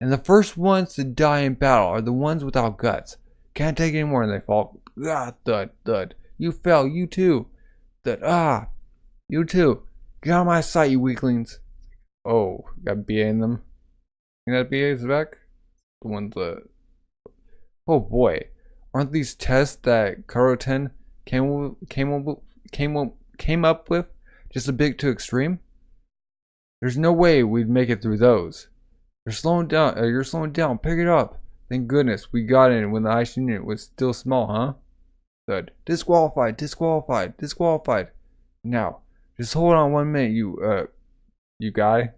And the first ones to die in battle are the ones without guts. Can't take anymore and they fall. Thud. You fell, you too. Thud, you too. Get out of my sight, you weaklings. Oh, got BA in them. You think that BA is back? The ones Oh boy, aren't these tests that Karoten came up with just a bit too extreme? There's no way we'd make it through those. You're slowing down. You're slowing down. Pick it up. Thank goodness we got in when the ice unit was still small, huh? Good. Disqualified. Disqualified. Disqualified. Now, just hold on 1 minute, you guy.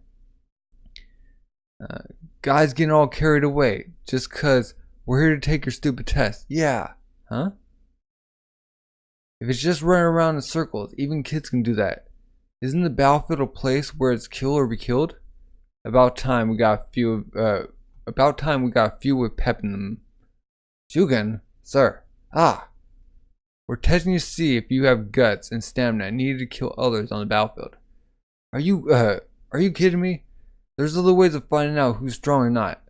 Guys getting all carried away just 'cause we're here to take your stupid test. Yeah. Huh? If it's just running around in circles, even kids can do that. Isn't the battlefield a place where it's kill or be killed? About time we got a few with pep in them. Shugen, sir. Ah. We're testing you to see if you have guts and stamina needed to kill others on the battlefield. Are you kidding me? There's other ways of finding out who's strong or not.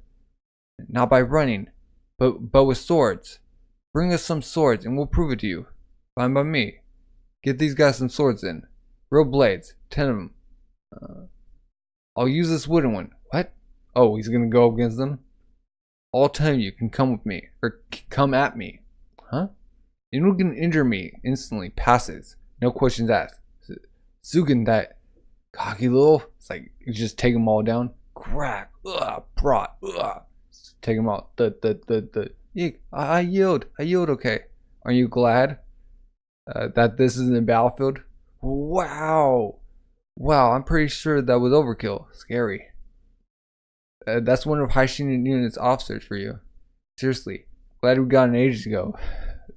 Not by running, but with swords. Bring us some swords and we'll prove it to you. Fine by me. Get these guys some swords in. Real blades, 10 of them. I'll use this wooden one. What? Oh, he's gonna go against them? All 10 of you can come with me, or come at me. Huh? Anyone can injure me instantly, passes. No questions asked. Sugan, that cocky little, it's like, you just take them all down. Crack, prot, take them out. I yield, okay. Are you glad that this is in the battlefield? Wow, I'm pretty sure that was overkill. Scary. That's one of Haishin Unit's officers for you. Seriously, glad we got an ages ago.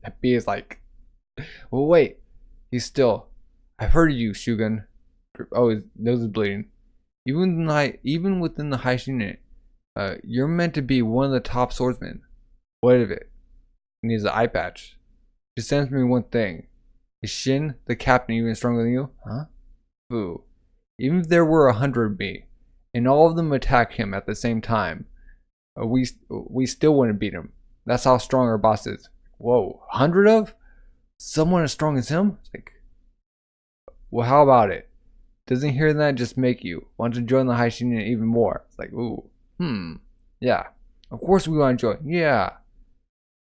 That B is like, well, wait, he's still. I've heard of you, Shugen. Oh, his nose is bleeding. Even within the Haishin Unit, you're meant to be one of the top swordsmen. What of it? He needs an eye patch. Just sends me one thing. Is Shin, the captain, even stronger than you? Huh? Boo. Even if there were 100 of me, and all of them attack him at the same time, we still wouldn't beat him. That's how strong our boss is. Whoa, 100 of? Someone as strong as him? It's like, well, how about it? Doesn't hearing that just make you want to join the Haishin Unit even more? It's like, ooh, yeah. Of course we want to join. Yeah.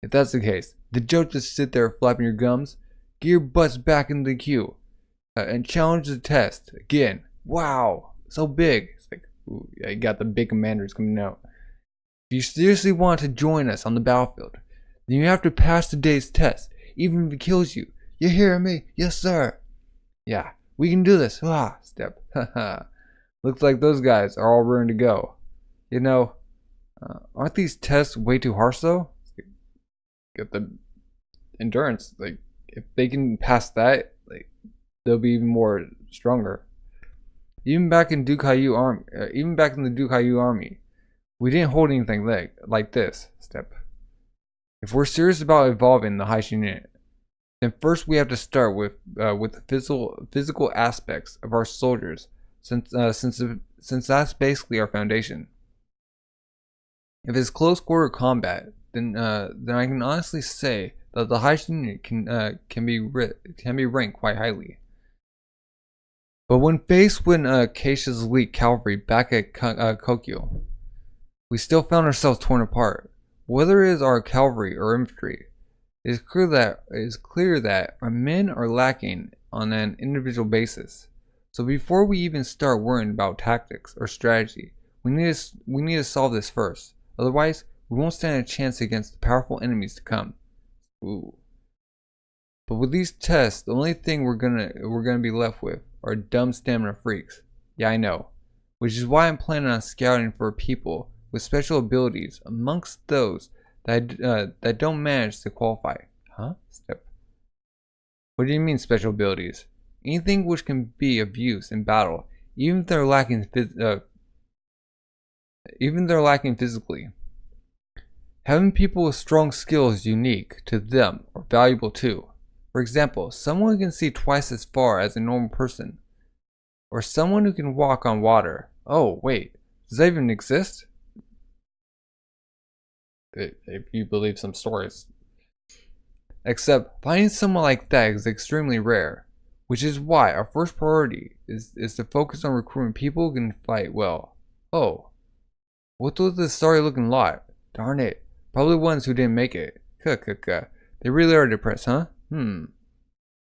If that's the case, then don't just sit there flapping your gums. Get your butts back in the queue and challenge the test again. Wow, so big. It's like, ooh, yeah, you got the big commanders coming out. If you seriously want to join us on the battlefield, then you have to pass today's test, even if it kills you. You hear me? Yes, sir. Yeah, we can do this. Step. Looks like those guys are all ready to go. You know, aren't these tests way too harsh though? Get the endurance. Like, if they can pass that, like, they'll be even more stronger. Even back in the Dukayu army, we didn't hold anything like this. Step. If we're serious about evolving the Haishin Unit, then first we have to start with the physical aspects of our soldiers, since that's basically our foundation. If it's close quarter combat, then I can honestly say that the Haishin Unit can be ranked quite highly. But when faced with Keisha's elite cavalry back at Koku, we still found ourselves torn apart. Whether it is our cavalry or infantry, it is clear that our men are lacking on an individual basis. So before we even start worrying about tactics or strategy, we need to solve this first. Otherwise, we won't stand a chance against the powerful enemies to come. Ooh. But with these tests, the only thing we're gonna be left with are dumb stamina freaks. Yeah, I know. Which is why I'm planning on scouting for people with special abilities amongst those that don't manage to qualify. Huh? Step. What do you mean special abilities? Anything which can be of use in battle, even if they're lacking physically. Having people with strong skills unique to them or valuable too. For example, someone who can see twice as far as a normal person, or someone who can walk on water. Oh wait, does that even exist? If you believe some stories. Except finding someone like that is extremely rare, which is why our first priority is to focus on recruiting people who can fight well. Oh, what was this sorry looking lot? Darn it, Probably ones who didn't make it. They really are depressed, huh?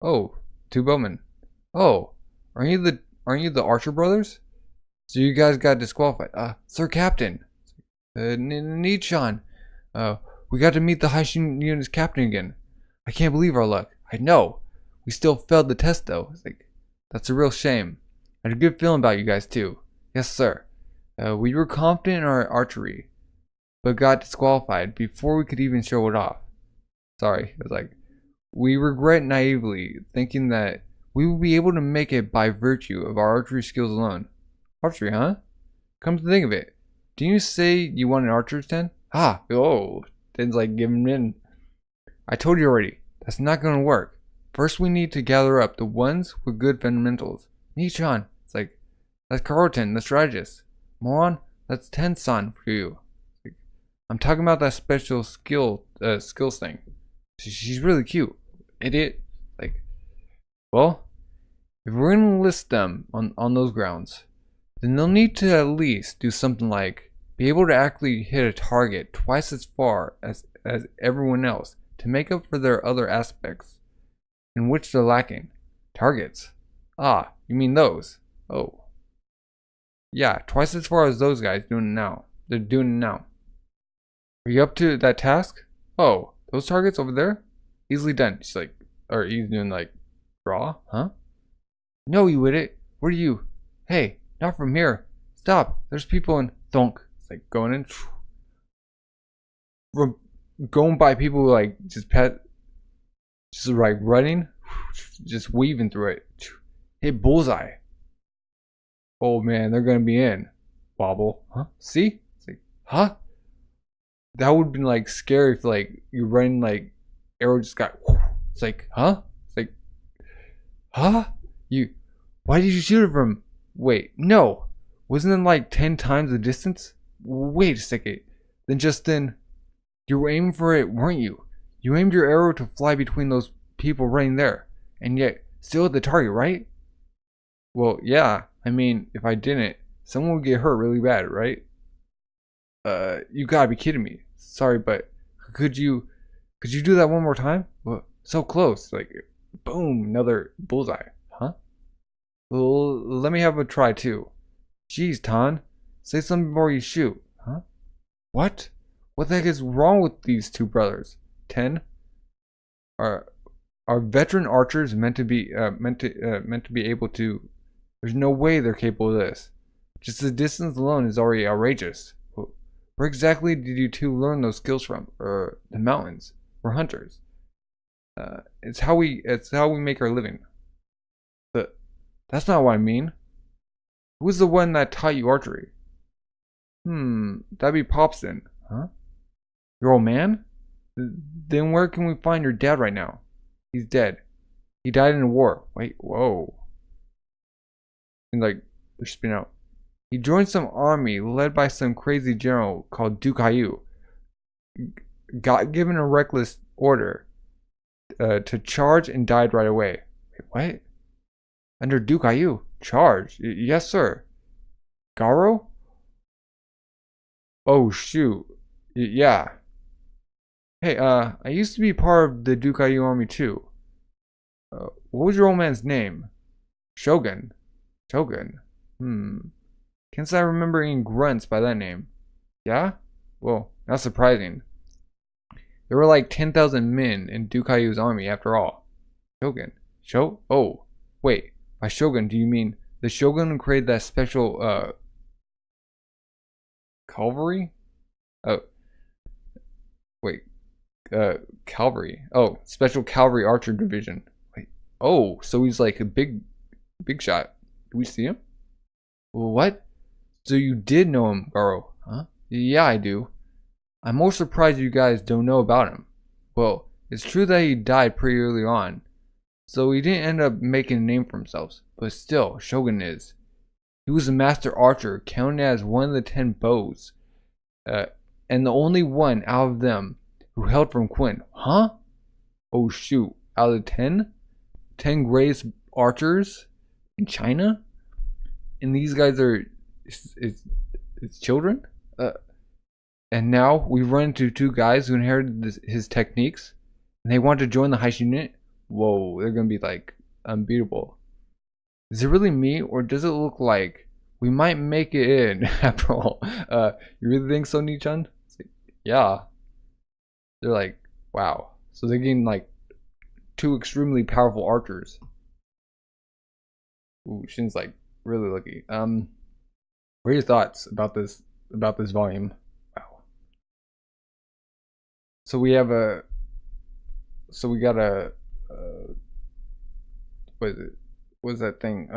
Oh, two bowmen. Oh, aren't you the Archer brothers? So you guys got disqualified. Sir Captain. Nichan. We got to meet the Haishin unit's captain again. I can't believe our luck. I know. We still failed the test though. It's like, that's a real shame. I had a good feeling about you guys too. Yes, sir. We were confident in our archery, but got disqualified before we could even show it off. Sorry. It was like, we regret naively thinking that we would be able to make it by virtue of our archery skills alone. Archery, huh? Come to think of it, didn't you say you want an archer's den? Den's like giving in. I told you already, that's not gonna work. First we need to gather up the ones with good fundamentals. Nichan, it's like, that's Karoten, the strategist. Moron, that's Ten-san for you. Like, I'm talking about that special skills thing. She's really cute. Idiot. Like, well, if we're gonna list them on those grounds, then they'll need to at least do something like be able to actually hit a target twice as far as everyone else to make up for their other aspects in which they're lacking. Targets. Ah, you mean those? Oh. Yeah, twice as far as those guys doing it now. They're doing it now. Are you up to that task? Oh, those targets over there? Easily done. She's like, or he's doing like, draw? Huh? No, you idiot. Where are you? Hey, not from here. Stop. There's people in Thonk. It's like going in. From going by people like just like running, just weaving through it. Hit bullseye. Oh man, they're gonna be in. Wobble. Huh? See? It's like, huh? That would have been like scary if like you're running like arrow just got. It's like, huh? It's like, huh? Why did you shoot it from? Wait, no. Wasn't it like 10 times the distance? Wait a second. Then you were aiming for it, weren't you? You aimed your arrow to fly between those people running there, and yet still at the target, right? Well, yeah. I mean, if I didn't, someone would get hurt really bad, right? You gotta be kidding me. Sorry, but could you do that one more time? Well, so close. Like, boom, another bullseye. Huh? Well, let me have a try too. Jeez, Tan, say something before you shoot. Huh? What? What the heck is wrong with these two brothers? 10? Are veteran archers meant to be able to? There's no way they're capable of this. Just the distance alone is already outrageous. Where exactly did you two learn those skills from? The mountains. We're hunters. It's how we make our living. But that's not what I mean. Who was the one that taught you archery? That'd be Popson. Huh? Your old man? Then where can we find your dad right now? He's dead. He died in a war. Wait, whoa. And like, they're spinning out. He joined some army led by some crazy general called Dukayu. Got given a reckless order to charge and died right away. Wait, what? Under Dukayu? Charge? Yes, sir. Garo? Oh, shoot. Yeah. Hey, I used to be part of the Dukayu army too. What was your old man's name? Shogun. Shogun? Can't say I remember any grunts by that name. Yeah? Well, not surprising. There were like 10,000 men in Dukayu's army after all. Shogun. Oh, wait. By Shogun, do you mean the Shogun who created that special, cavalry? Oh. Wait. Cavalry. Oh, special cavalry archer division. Wait. Oh, so he's like a big shot. Do we see him? What? So you did know him, Garo, huh? Yeah, I do. I'm more surprised you guys don't know about him. Well, it's true that he died pretty early on, so he didn't end up making a name for himself, but still, Shogun is. He was a master archer, counted as one of the 10 bows, and the only one out of them who held from Quinn. Huh? Oh shoot, out of the 10? 10 greatest archers in China? And these guys are his children? And now we run into two guys who inherited his techniques, and they want to join the heist unit. Whoa, they're gonna be like unbeatable. Is it really me, or does it look like we might make it in after all? You really think so, Nichan? Yeah. They're like, wow. So they're getting like two extremely powerful archers. Ooh, Shin's like really lucky. What are your thoughts about this volume? Wow. So we have a. So we got a. What is it? What's that thing?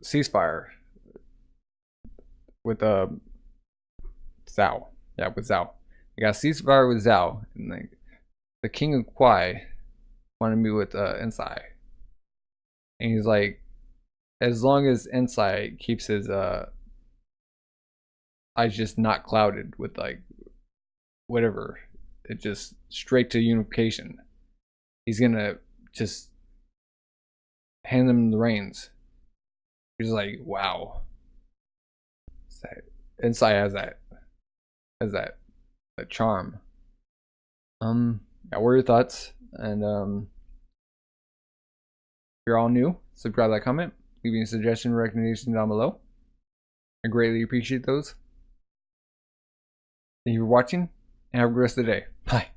Ceasefire. With Zhao. Yeah, with Zhao. We got a ceasefire with Zhao, and like the King of Kwai wanted to meet with Ensai, and he's like, as long as Ensai keeps his eyes just not clouded with like whatever, it just straight to unification, he's gonna just hand them the reins. He's like, wow. Ensai has that charm. Yeah, what are your thoughts? And if you're all new, subscribe, like, comment, leave me a suggestion or recommendation down below. I greatly appreciate those. Thank you for watching, and have a good rest of the day. Bye.